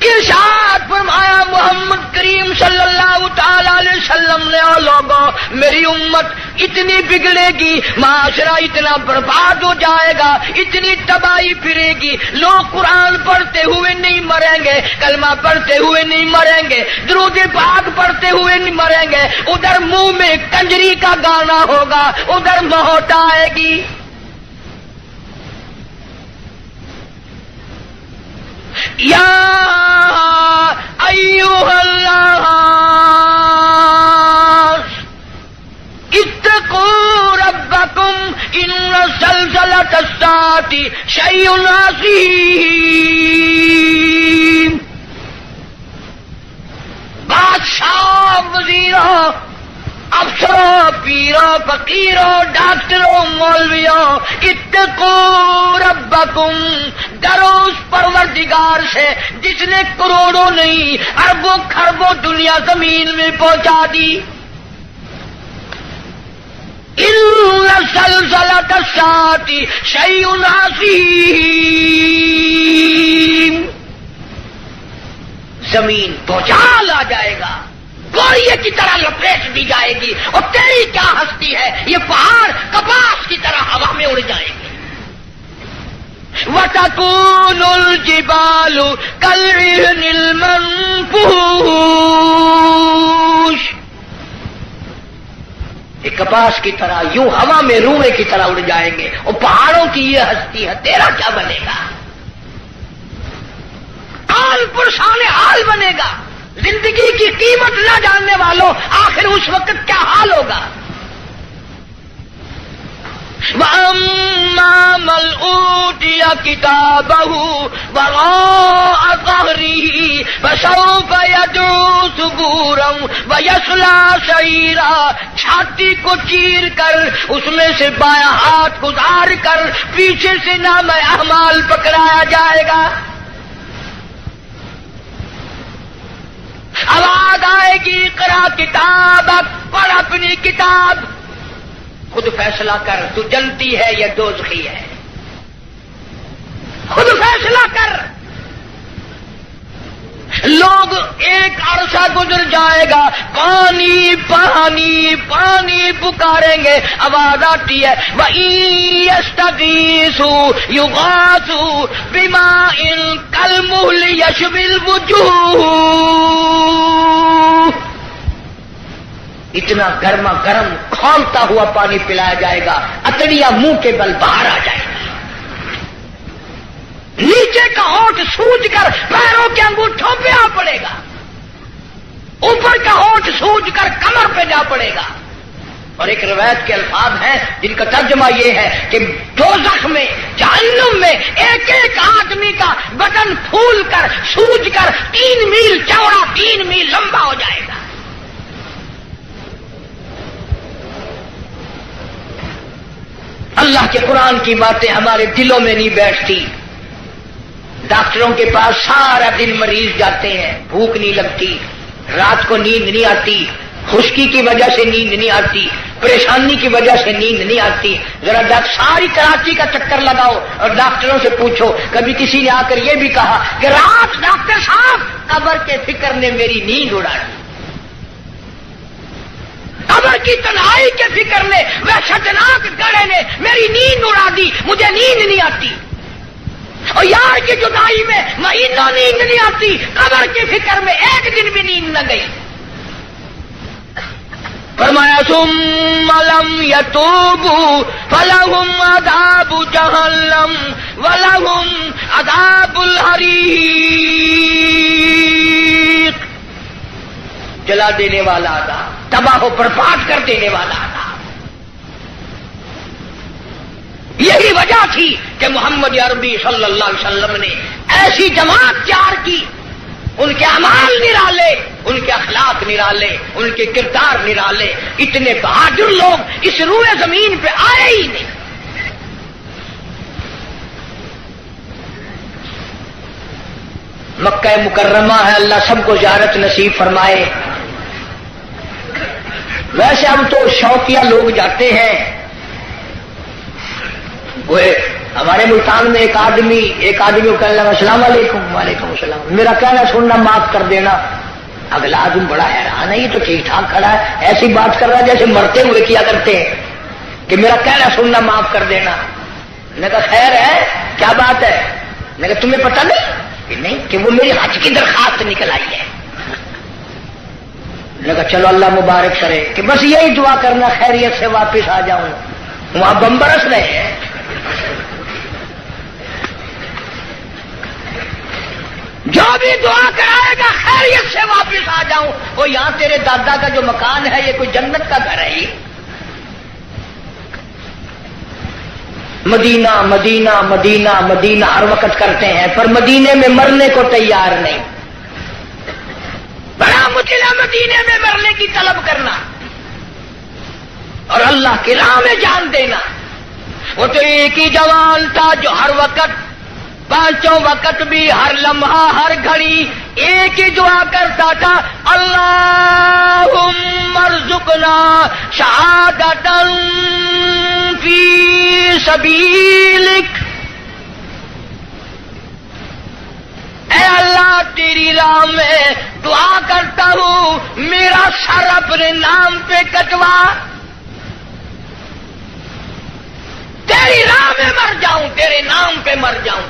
ارشاد فرمایا محمد کریم صلی اللہ تعالی علیہ وسلم نے لوگوں میری امت اتنی بگڑے گی، معاشرہ اتنا برباد ہو جائے گا، اتنی تباہی پھرے گی، لوگ قرآن پڑھتے ہوئے نہیں مریں گے، کلمہ پڑھتے ہوئے نہیں مریں گے، درود پاک پڑھتے ہوئے نہیں مریں گے، ادھر منہ میں کنجری کا گانا ہوگا، ادھر موت آئے گی۔ یا ایھا الناس اتقوا ربکم ان زلزلۃ الساعۃ شیء عظیم۔ بادشاہ، وزیروں، افسروں، پیروں، فقیروں، ڈاکٹروں، مولویوں، اتقوا ربکم، ڈرو اس پروردگار سے جس نے کروڑوں نہیں اربوں خربوں دنیا زمین میں پہنچا دی۔ ان زلزلۃ الساعۃ شیء عظیم، زمین بھوچال آ جائے گا، گوریے کی طرح لپیٹ دی جائے گی، اور تیری کیا ہستی ہے، یہ پہاڑ کپاس کی طرح ہوا میں اڑ جائیں گے۔ وَتَكُونُ الْجِبَالُ كَالْعِهْنِ الْمَنفُوشِ، یہ کپاس کی طرح یوں ہوا میں روئے کی طرح اڑ جائیں گے، اور پہاڑوں کی یہ ہستی ہے، تیرا کیا بنے گا؟ حال پرسان حال بنے گا، زندگی کی قیمت نہ جاننے والوں آخر اس وقت کیا حال ہوگا؟ وَأَمَّا مَنْ أُوتِيَ كِتَابَهُ وَرَاءَ ظَهْرِهِ فَسَوْفَ يَدْعُو ثُبُورًا وَيَصْلَىٰ سَعِيرًا، چھاتی کو چیر کر اس میں سے بایاں ہاتھ گزار کر پیچھے سے نام اعمال پکڑایا جائے گا۔ آواز آئے گی اقرا کتابک، پڑھ اپنی کتاب، خود فیصلہ کر تو جنتی ہے یا دوزخی ہے، خود فیصلہ کر۔ لوگ ایک عرصہ گزر جائے گا، پانی پانی پانی پکاریں گے، آواز آتی ہے وَإِن يَسْتَغِيثُوا يُغَاثُوا بِمَاءٍ كَالْمُهْلِ يَشْوِي الْوُجُوهَ، اتنا گرما گرم کھولتا ہوا پانی پلایا جائے گا، اتڑیاں منہ کے بل باہر آ جائے گا، نیچے کا ہونٹ سوج کر پیروں کے انگوٹھوں پہ آ پڑے گا، اوپر کا ہونٹ سوج کر کمر پہ جا پڑے گا، اور اور ایک روایت کے الفاظ ہیں جن کا ترجمہ یہ ہے کہ دوزخ میں جہنم میں ایک ایک آدمی کا بدن پھول کر سوج کر 3 میل چوڑا 3 میل لمبا ہو جائے گا. اللہ کے قرآن کی باتیں ہمارے دلوں میں نہیں بیٹھتی. ڈاکٹروں کے پاس سارا دن مریض جاتے ہیں, بھوک نہیں لگتی, رات کو نیند نہیں آتی, خشکی کی وجہ سے نیند نہیں آتی, پریشانی کی وجہ سے نیند نہیں آتی. ذرا ساری کراچی کا چکر لگاؤ اور ڈاکٹروں سے پوچھو, کبھی کسی نے آ کر یہ بھی کہا کہ رات ڈاکٹر صاحب قبر کے فکر نے میری نیند اڑا دی, قبر کی تنہائی کے فکر نے, وحشتناک گڑھے نے میری نیند اڑا دی, مجھے نیند نہیں آتی. اور یار کی جدائی میں مہینوں نیند نہیں آتی, قبر کی فکر میں ایک دن بھی نیند نہ گئی. فرمایا ثم لم يتوبوا فلهم عذاب جہنم ولهم عذاب الحریق. جلا دینے والا عذاب, تباہ و برباد کر دینے والا عذاب. یہی وجہ تھی کہ محمد عربی صلی اللہ علیہ وسلم نے ایسی جماعت تیار کی, ان کے اعمال نرالے, ان کے اخلاق نرالے, ان کے کردار نرالے. اتنے بہادر لوگ اس روئے زمین پہ آئے ہی نہیں. مکہ مکرمہ ہے, اللہ سب کو زیارت نصیب فرمائے. ویسے ہم تو شوقیہ لوگ جاتے ہیں. وہ ہمارے ملتان میں ایک آدمی کو کہنے لگا السلام علیکم. وعلیکم السلام. میرا کہنا سننا معاف کر دینا. اگلا آدمی بڑا حیران ہے, یہ تو ٹھیک ٹھاک کھڑا ہے, ایسی بات کر رہا ہے جیسے مرتے ہوئے کیا کرتے ہیں کہ میرا کہنا سننا معاف کر دینا. میں نے کہا خیر ہے, کیا بات ہے؟ میں نے کہا تمہیں پتہ نہیں کہ وہ میری حج کی درخواست نکل آئی ہے. میں نے کہا چلو اللہ مبارک کرے, کہ بس یہی دعا کرنا خیریت سے واپس آ جاؤں. وہاں بم برس رہے ہیں. جو بھی دعا کرائے گا خیریت سے واپس آ جاؤں. وہ یہاں تیرے دادا کا جو مکان ہے یہ کوئی جنت کا گھر ہے. مدینہ مدینہ مدینہ مدینہ ہر وقت کرتے ہیں, پر مدینے میں مرنے کو تیار نہیں. بڑا مشکل ہے مدینے میں مرنے کی طلب کرنا اور اللہ کی راہ میں جان دینا. وہ تو ایک ہی جوان تھا جو ہر وقت, 5 وقت بھی, ہر لمحہ ہر گھڑی ایک ہی دعا کرتا تھا, اللہم ارزقنا شہادۃ فی سبیلک. اے اللہ تیری راہ میں دعا کرتا ہوں, میرا سر اپنے نام پہ کٹوا, تیری راہ میں مر جاؤں, تیرے نام پہ مر جاؤں.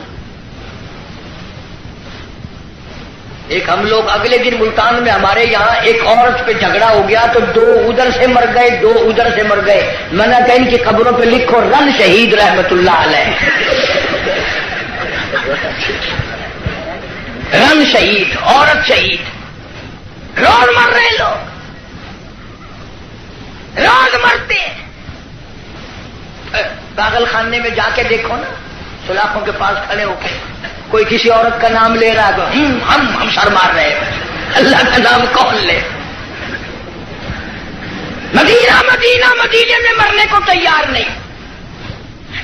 ایک ہم لوگ اگلے دن ملتان میں ہمارے یہاں ایک عورت پہ جھگڑا ہو گیا تو 2 ادھر سے مر گئے, 2 ادھر سے مر گئے. میں نے کہا ان کی قبروں پہ لکھو رن شہید رحمت اللہ علیہ. رن شہید, عورت شہید. روز مر رہے لوگ, روز مرتے. پاگل خانے میں جا کے دیکھو نا, سلاخوں کے پاس کھڑے ہو کے کوئی کسی عورت کا نام لے رہا ہے, ہم سر مار رہے ہیں. اللہ کا نام کون لے؟ مدینہ مدینہ مدینے میں مرنے کو تیار نہیں.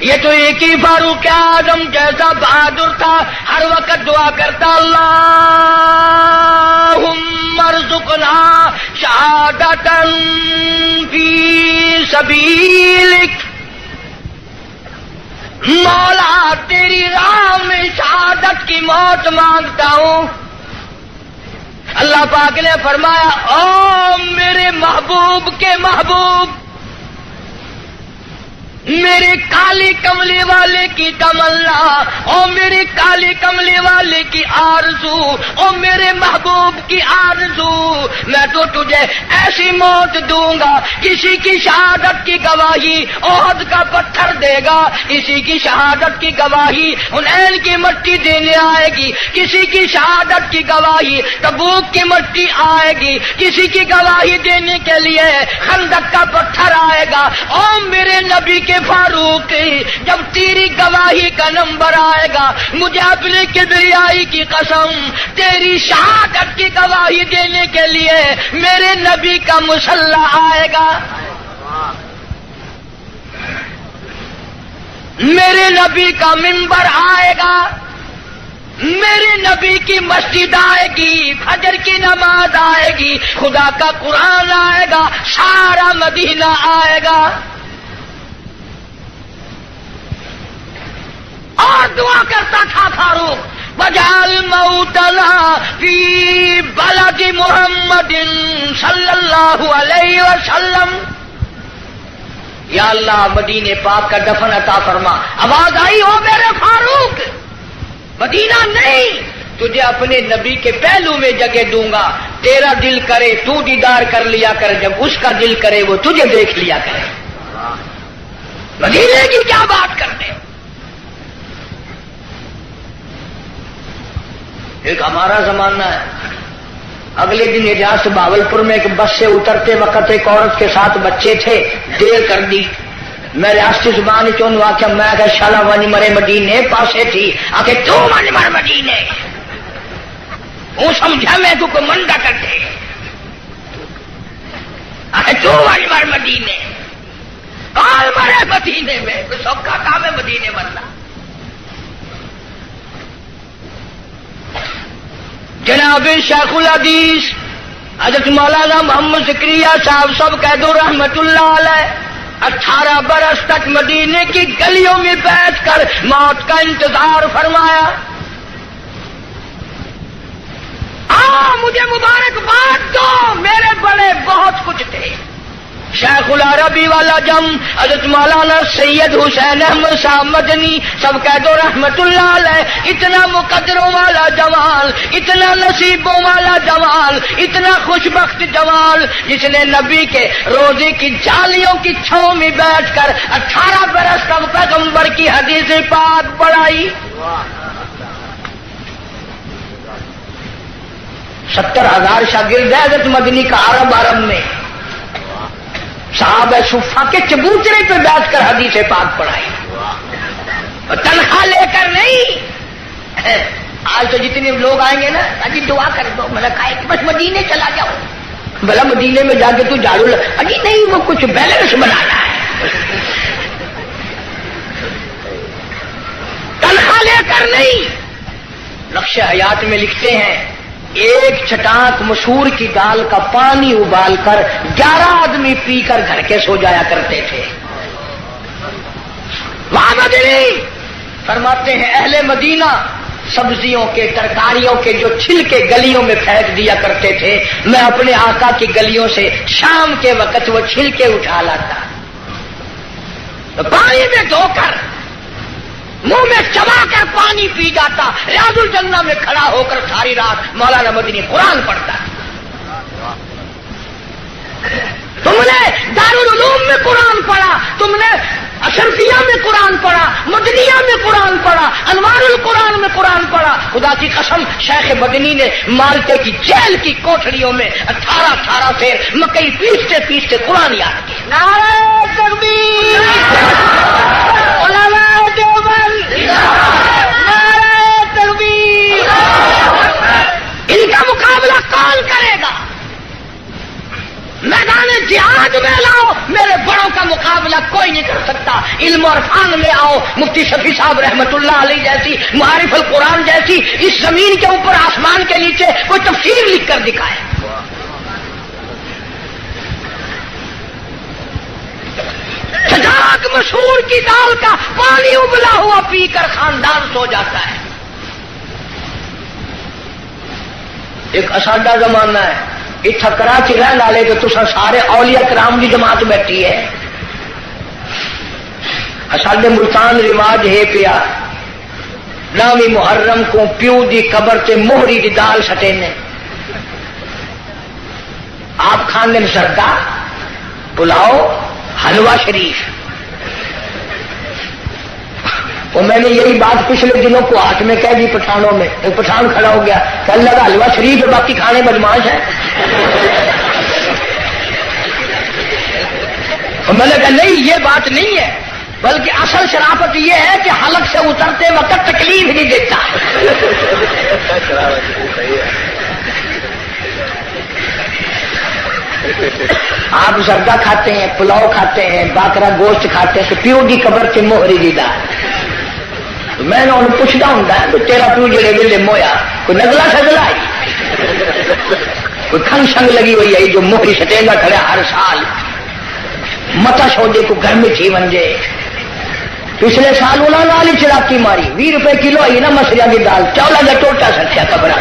یہ تو ایک ہی فاروق اعظم جیسا بہادر تھا, ہر وقت دعا کرتا اللہم ارزقنا شہادۃ فی سبیلک. مولا تیری راہ میں شہادت کی موت مانگتا ہوں. اللہ پاک نے فرمایا, او میرے محبوب کے محبوب, میرے کالی کملی والے کی تمنا, او میرے کالی کملی والے کی آرزو, او میرے محبوب کی آرزو, میں تو تجھے ایسی موت دوں گا. کسی کی شہادت کی گواہی احد کا پتھر دے گا, کسی کی شہادت کی گواہی حنین کی مٹی دینے آئے گی, کسی کی شہادت کی گواہی تبوک کی مٹی آئے گی, کسی کی گواہی دینے کے لیے خندق کا پتھر آئے گا او میرے نبی کے فاروق، جب تیری گواہی کا نمبر آئے گا مجھے اپنے کبریائی کی قسم تیری شہادت کی گواہی دینے کے لیے میرے نبی کا مسلح آئے گا، میرے نبی کا منبر آئے گا، میرے نبی کی مسجد آئے گی، فجر کی نماز آئے گی، خدا کا قرآن آئے گا، سارا مدینہ آئے گا۔ اور دعا کرتا تھا فاروق وجعل موتنا فی بلد محمد صلی اللہ علیہ وسلم، یا اللہ مدینے پاک کا دفن عطا فرما۔ آواز آئی ہو میرے فاروق، مدینہ نہیں، تجھے اپنے نبی کے پہلو میں جگہ دوں گا، تیرا دل کرے تو دیدار کر لیا کر، جب اس کا دل کرے وہ تجھے دیکھ لیا کرے۔ مدینے کی کیا بات کرتے؟ ایک ہمارا زمانہ ہے، اگلے دن اجاز بھاولپور میں ایک بس سے اترتے وقت ایک عورت کے ساتھ بچے تھے، دیر کر دی، میں ریاستی زبان چون واقع میں کہ شالا ونی مرے مدینے پاسے تھی آکے تو ونی مر مدینے، وہ سمجھا میں تو کو منڈا کرتے آکے تو ونی مر مدینے، کال مرے مدینے میں، کوئی سب کا کام ہے مدینے مرنا۔ جناب شیخ الحدیث حضرت مولانا محمد زکریا صاحب سب قید رحمت اللہ علیہ 18 برس تک مدینے کی گلیوں میں بیٹھ کر موت کا انتظار فرمایا۔ مجھے مبارکباد دو، میرے بڑے بہت کچھ تھے، شیخ العربی والا جم حضرت مولانا سید حسین احمد صاحب مدنی سب قید رحمت اللہ علیہ، اتنا مقدروں والا جمال، اتنا نصیبوں والا جمال، اتنا خوش بخت جمال، جس نے نبی کے روزے کی جالیوں کی چھاؤں میں بیٹھ کر 18 برس تک پیغمبر کی حدیث پاک پڑھائی۔ 70,000 شاگرد ہے حضرت مدنی کا عرب میں، صحابہ صفہ کے چبوترے پہ بیٹھ کر حدیث پاک پڑھائی، تنخواہ لے کر نہیں۔ آج تو جتنے لوگ آئیں گے نا اجی دعا کر دو، میں نے کہا کہ بس مدینے چلا جاؤ، بھلا مدینے میں جا کے تو جھاڑو اجی نہیں، وہ کچھ بیلنس بنانا ہے، تنخواہ لے کر نہیں۔ نقش حیات میں لکھتے ہیں ایک چٹاک مسور کی دال کا پانی ابال کر 11 آدمی پی کر گھر کے سو جایا کرتے تھے۔ وہاں مدنی فرماتے ہیں اہل مدینہ سبزیوں کے ترکاریوں کے جو چھلکے گلیوں میں پھینک دیا کرتے تھے، میں اپنے آقا کی گلیوں سے شام کے وقت وہ چھلکے اٹھا لاتا، پانی میں دھو کر منہ میں چبا کر پانی پی جاتا، ریاض الجنہ میں کھڑا ہو کر ساری رات مولانا مدنی قرآن پڑھتا۔ تم نے دارالعلوم میں قرآن پڑھا، تم نے اشرفیہ میں قرآن پڑھا، مدنیہ میں قرآن پڑھا، انوار القرآن میں قرآن پڑھا۔ خدا کی قسم شیخ مدنی نے مالٹے کی جیل کی کوٹھڑیوں میں 18 پھر مکئی پیستے پیستے قرآن یاد کیا۔ نعرہ تکبیر، علماء دیوبند، نعرہ تکبیر۔ ان کا مقابلہ کون کرے گا؟ میدان جہاد میں لاؤ، میرے بڑوں کا مقابلہ کوئی نہیں کر سکتا۔ علم اور فن میں آؤ، مفتی شفیع صاحب رحمت اللہ علیہ جیسی، معارف القرآن جیسی، اس زمین کے اوپر آسمان کے نیچے کوئی تفسیر لکھ کر دکھائے۔ چٹاک مسور کی دال کا پانی ابلا ہوا پی کر خاندان سو جاتا ہے۔ ایک اساڈا زمانہ ہے، اتنا کراچی رہن والے تو تسا سارے اولیاء کرام کی جماعت بیٹھی ہے۔ ساڈے ملتان رواج ہے پیا، نامی محرم کو پیو دی قبر تے موہری دی دال سٹینے، آپ کھانے سردا پلاؤ حلوہ شریف۔ وہ میں نے یہی بات پچھلے دنوں کو ہاتھ میں کہہ دی پٹھانوں میں، ایک پٹھان کھڑا ہو گیا کہ اللہ کا حلوہ شریف ہے باقی کھانے بدماش ہے۔ اور میں نے کہا نہیں یہ بات نہیں ہے، بلکہ اصل شرافت یہ ہے کہ حلق سے اترتے وقت تکلیف نہیں دیتا. آپ زردہ کھاتے ہیں، پلاؤ کھاتے ہیں، باکرا گوشت کھاتے ہیں تو پیو کی قبر سے موہری دیدا. میں نے انہوں پوچھتا ہوں تو تیرا پیو جڑے ویلے مویا کوئی نگلا سگلا آئی، کوئی کھنگ شنگ لگی ہوئی ہے جو موہری سٹینگا کھڑا ہر سال متا سودے کو گھر میں تھی ونجے. پچھلے سال انہوں نے چڑاکی ماری 20 روپے کلو آئی نا مسریاں کی دال، چولا کا ٹوٹا سٹیا قبر.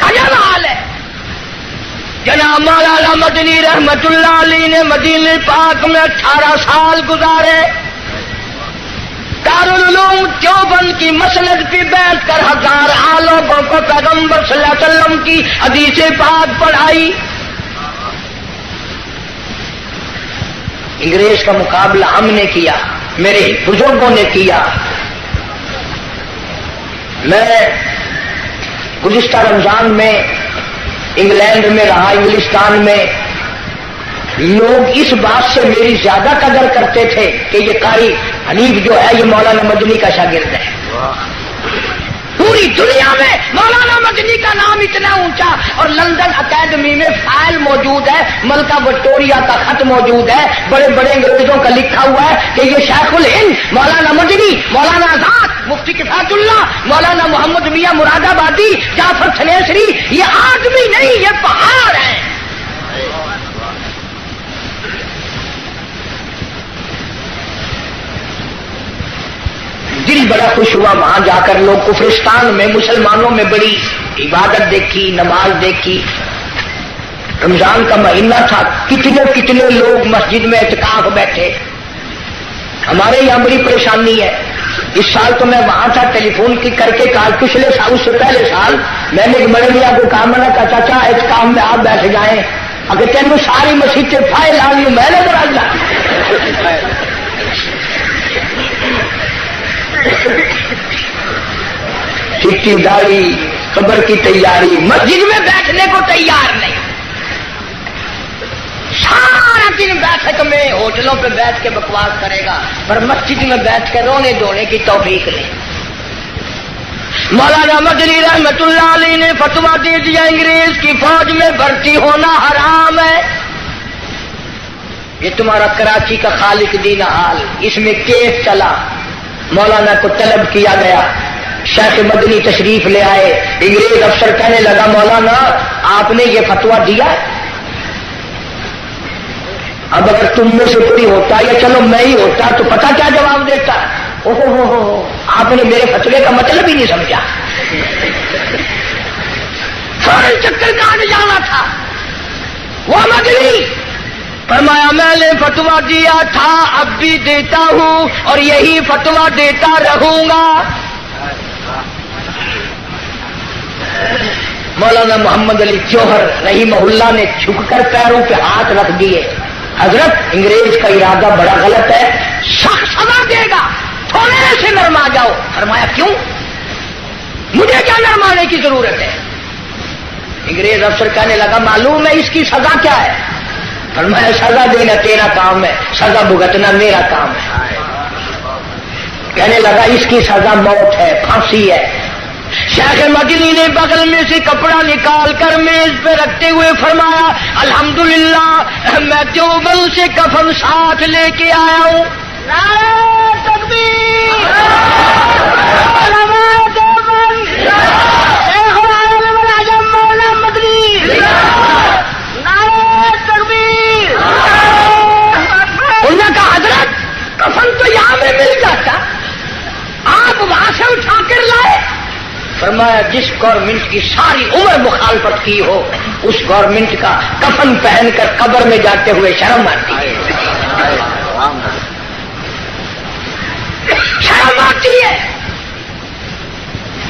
عجب حال ہے. جناب مولانا مدنی رحمت اللہ علیہ نے مدینہ پاک میں 18 سال گزارے. دارالعلوم دیوبند کی مسند پہ بیٹھ کر 1000 لوگوں کو پیغمبر صلی اللہ علیہ وسلم کی حدیث پاک پڑھائی. انگریز کا مقابلہ ہم نے کیا، میرے بزرگوں نے کیا. میں گزشتہ رمضان میں انگلینڈ میں رہا، انگلستان میں لوگ اس بات سے میری زیادہ قدر کرتے تھے کہ یہ قاری حنیف جو ہے یہ مولانا مدنی کا شاگرد ہے. پوری دنیا میں مولانا مدنی کا نام اتنا اونچا، اور لندن اکیڈمی میں فائل موجود ہے، ملکہ وکٹوریہ کا خط موجود ہے، بڑے بڑے انگریزوں کا لکھا ہوا ہے کہ یہ شیخ الہند مولانا مدنی، مولانا آزاد، مفتی کفایت اللہ، مولانا محمد میاں مراد آبادی، جعفر سنیسری، یہ آدمی نہیں یہ پہاڑ ہے. دل بڑا خوش ہوا وہاں جا کر. لوگ کفرستان میں مسلمانوں میں بڑی عبادت دیکھی، نماز دیکھی. رمضان کا مہینہ تھا، کتنے لوگ مسجد میں اعتکاف بیٹھے. ہمارے یہاں بڑی پریشانی ہے. اس سال تو میں وہاں تھا، ٹیلی فون کی کر کے کہا پچھلے سال اس سے پہلے سال میں نے ایک بڑے میاں کو کہا، میں نے کہا چاچا اعتکاف میں آپ بیٹھ جائیں. اگر تینوں ساری مسجد سے فائل آ گئی میں نے ذرا چٹی داڑھی قبر کی تیاری، مسجد میں بیٹھنے کو تیار نہیں. سارا دن بیٹھک میں ہوٹلوں پہ بیٹھ کے بکواس کرے گا، پر مسجد میں بیٹھ کے رونے دھونے کی توفیق نہیں. مولانا مدنی رحمت اللہ علیہ نے فتویٰ دے دیا انگریز کی فوج میں بھرتی ہونا حرام ہے. یہ تمہارا کراچی کا خالق دین حال، اس میں کیس چلا. مولانا کو طلب کیا گیا، شیخ مدنی تشریف لے آئے. انگریز افسر کہنے لگا مولانا آپ نے یہ فتویٰ دیا، اب اگر تم میں سے کوئی ہوتا یا چلو میں ہی ہوتا تو پتہ کیا جواب دیتا. آپ نے میرے فتوے کا مطلب ہی نہیں سمجھا. فوراً چکر کاٹ جانا تھا. وہ مدنی فرمایا میں نے فتویٰ دیا تھا، اب بھی دیتا ہوں اور یہی فتویٰ دیتا رہوں گا. مولانا محمد علی جوہر رحمہ اللہ نے جھک کر پیروں پہ ہاتھ رکھ دیے. حضرت انگریز کا ارادہ بڑا غلط ہے، سخت سزا دے گا، تھوڑے سے نرما جاؤ. فرمایا کیوں؟ مجھے کیا نرمانے کی ضرورت ہے؟ انگریز افسر کہنے لگا معلوم ہے اس کی سزا کیا ہے؟ فرمایا سزا دینا تیرا کام ہے، سزا بھگتنا میرا کام ہے. کہنے لگا اس کی سزا موت ہے، پھانسی ہے. شیخ مدنی نے بغل میں سے کپڑا نکال کر میز پہ رکھتے ہوئے فرمایا الحمدللہ میں دیوبند سے کفن ساتھ لے کے آیا ہوں. نعرہ تکبیر، علماء دیوبند، شیخ العالم العجم مولانا مدنی، نعرہ تکبیر. انہوں نے کہا حضرت کفن تو یہاں میں مل جاتا، آپ وہاں سے اٹھا کر لائے. فرمایا جس گورنمنٹ کی ساری عمر مخالفت کی ہو اس گورنمنٹ کا کفن پہن کر قبر میں جاتے ہوئے شرم آتی ہے. شرم آتی ہے.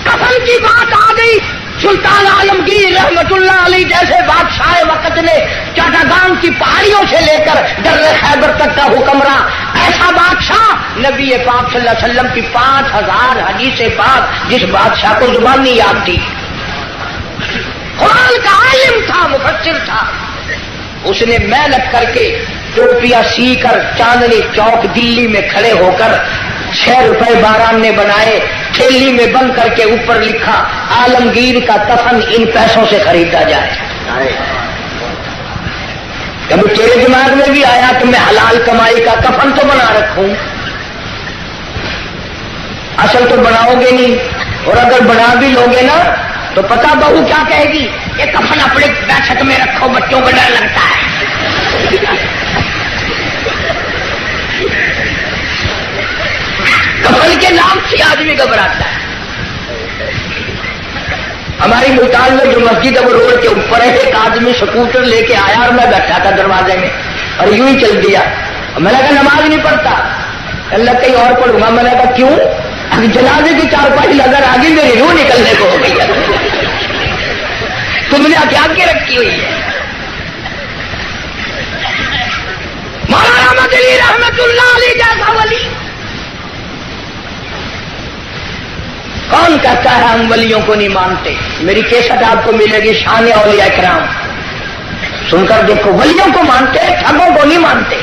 کفن کی بات آ گئی. سلطان عالمگیر رحمت اللہ علیہ جیسے بادشاہ وقت نے چاٹاگان کی پہاڑیوں سے لے کر در خیبر تک کا حکمراں، ایسا بادشاہ نبی پاک صلی اللہ علیہ وسلم کی 5000 حدیث پاک جس بادشاہ کو زبان نہیں یاد تھی، قرآن کا عالم تھا، مفسر تھا، اس نے محنت کر کے ٹوپیاں سی کر چاندنی چوک دلی میں کھڑے ہو کر 6 روپے باران نے بنائے، تھیلی میں بند کر کے اوپر لکھا عالمگیر کا کفن ان پیسوں سے خریدا جائے۔ کبھی تیرے دماغ میں بھی آیا کہ میں حلال کمائی کا کفن تو بنا رکھوں؟ اصل تو بناؤ گے نہیں، اور اگر بنا بھی لوگے نا تو پتہ بہو کیا کہے گی، یہ کفن اپنے بیٹھک میں رکھو، بچوں کو ڈر لگتا ہے۔ کفن کے نام سے آدمی گھبراتا ہے۔ ہماری ملتان میں جو مسجد ہے وہ روڈ کے اوپر ہے، ایک آدمی سکوٹر لے کے آیا اور میں بیٹھا تھا دروازے میں اور یوں ہی چل دیا، میں نے کہا نماز نہیں پڑھتا، اللہ کہیں اور پڑھوں گا، میں نے کہا کیوں؟ ابھی جنازے کی چارپائی نظر آ گئی، میری روح نکلنے کو ہو گئی ہے، تم نے کیا کے رکھی ہوئی ہے؟ مولانا مدنی رحمت اللہ علیہ جیسا ولی کون کہتا ہے ہم ولیوں کو نہیں مانتے؟ میری کیسٹ آپ کو ملے گی شان اولیاء کرام، سن کر دیکھو، ولیوں کو مانتے، ٹھگوں کو نہیں مانتے۔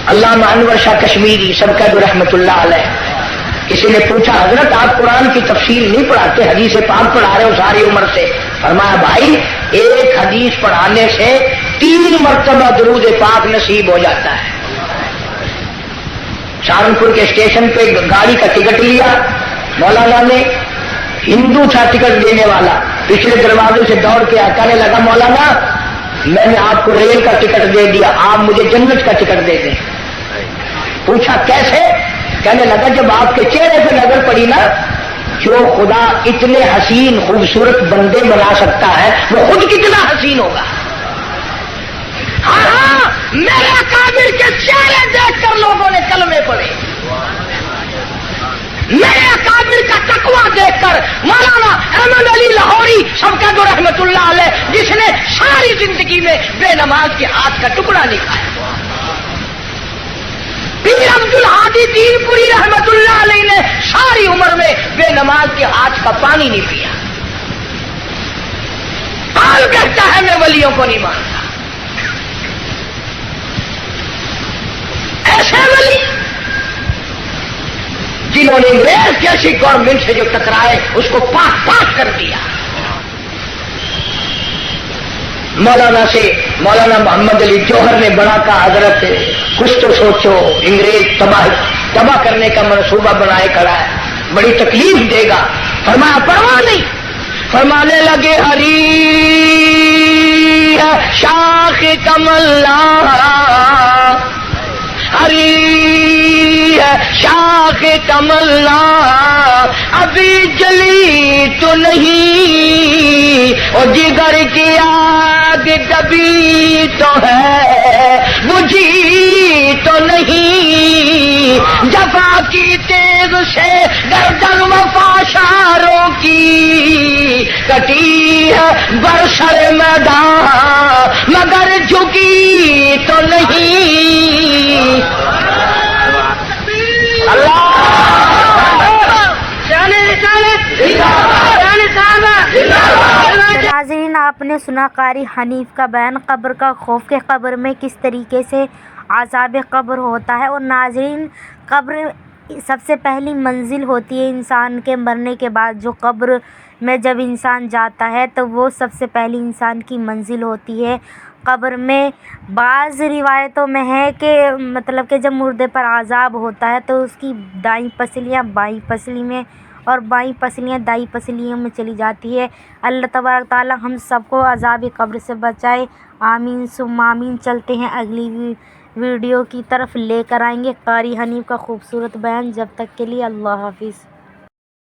علامہ انور شاہ کشمیری سبقت رحمت اللہ علیہ، کسی نے پوچھا حضرت آپ قرآن کی تفسیر نہیں پڑھاتے، حدیث پاک پڑھا رہے ہو ساری عمر سے؟ فرمایا بھائی ایک حدیث پڑھانے سے 3 مرتبہ درود پاک نصیب ہو جاتا ہے۔ سہارنپور کے اسٹیشن پہ گاڑی کا ٹکٹ لیا مولانا نے، ہندو تھا ٹکٹ دینے والا، پچھلے دروازے سے دوڑ کے کہنے لگا مولانا میں نے آپ کو ریل کا ٹکٹ دے دیا، آپ مجھے جنت کا ٹکٹ دے دیں۔ پوچھا کیسے؟ کہنے لگا جب آپ کے چہرے پہ نظر پڑی نا، جو خدا اتنے حسین خوبصورت بندے بنا سکتا ہے وہ خود کتنا حسین ہوگا۔ ہاں میرے اکابر کے چہرے دیکھ کر لوگوں نے کلمے پڑھے، میرے اکابر کا تقویٰ دیکھ کر مولانا احمد علی لاہوری سبقت رحمت اللہ علیہ، جس نے ساری زندگی میں بے نماز کے ہاتھ کا ٹکڑا نہیں کھایا، پیر عبد الحادی دین پوری رحمت اللہ علیہ نے ساری عمر میں بے نماز کے ہاتھ کا پانی نہیں پیا، کون کہتا ہے میں ولیوں کو نہیں مانتا؟ ایسے ولی جنہوں نے انگریز جیسی گورنمنٹ سے جو ٹکرائے اس کو پاک پاک کر دیا۔ مولانا سے مولانا محمد علی جوہر نے بڑا کہا حضرت کچھ تو سوچو، انگریز تباہ کرنے کا منصوبہ بنائے کھڑا ہے، بڑی تکلیف دے گا۔ فرمایا پرواہ نہیں، فرمانے لگے ہری شاخ کمل ہری شاخ کمل ابھی جلی تو نہیں، اور جگر کی آگ کبھی تو ہے بجھی تو نہیں، جفا کی تیز سے گردن وفاشاروں کی کٹی ہے برسر میدان مگر جھکی تو نہیں۔ ناظرین آپ نے سنا قاری حنیف کا بیان قبر کا خوف کہ قبر میں کس طریقے سے عذاب قبر ہوتا ہے۔ اور ناظرین قبر سب سے پہلی منزل ہوتی ہے انسان کے مرنے کے بعد، جو قبر میں جب انسان جاتا ہے تو وہ سب سے پہلی انسان کی منزل ہوتی ہے قبر میں۔ بعض روایتوں میں ہے کہ مطلب کہ جب مردے پر عذاب ہوتا ہے تو اس کی دائیں پسلیاں بائیں پسلی میں اور بائیں پسلیاں دائیں پسلیوں میں چلی جاتی ہے۔ اللہ تبارک تعالی ہم سب کو عذاب قبر سے بچائے، آمین ثم آمین۔ چلتے ہیں اگلی ویڈیو کی طرف، لے کر آئیں گے قاری حنیف کا خوبصورت بیان۔ جب تک کے لیے اللہ حافظ۔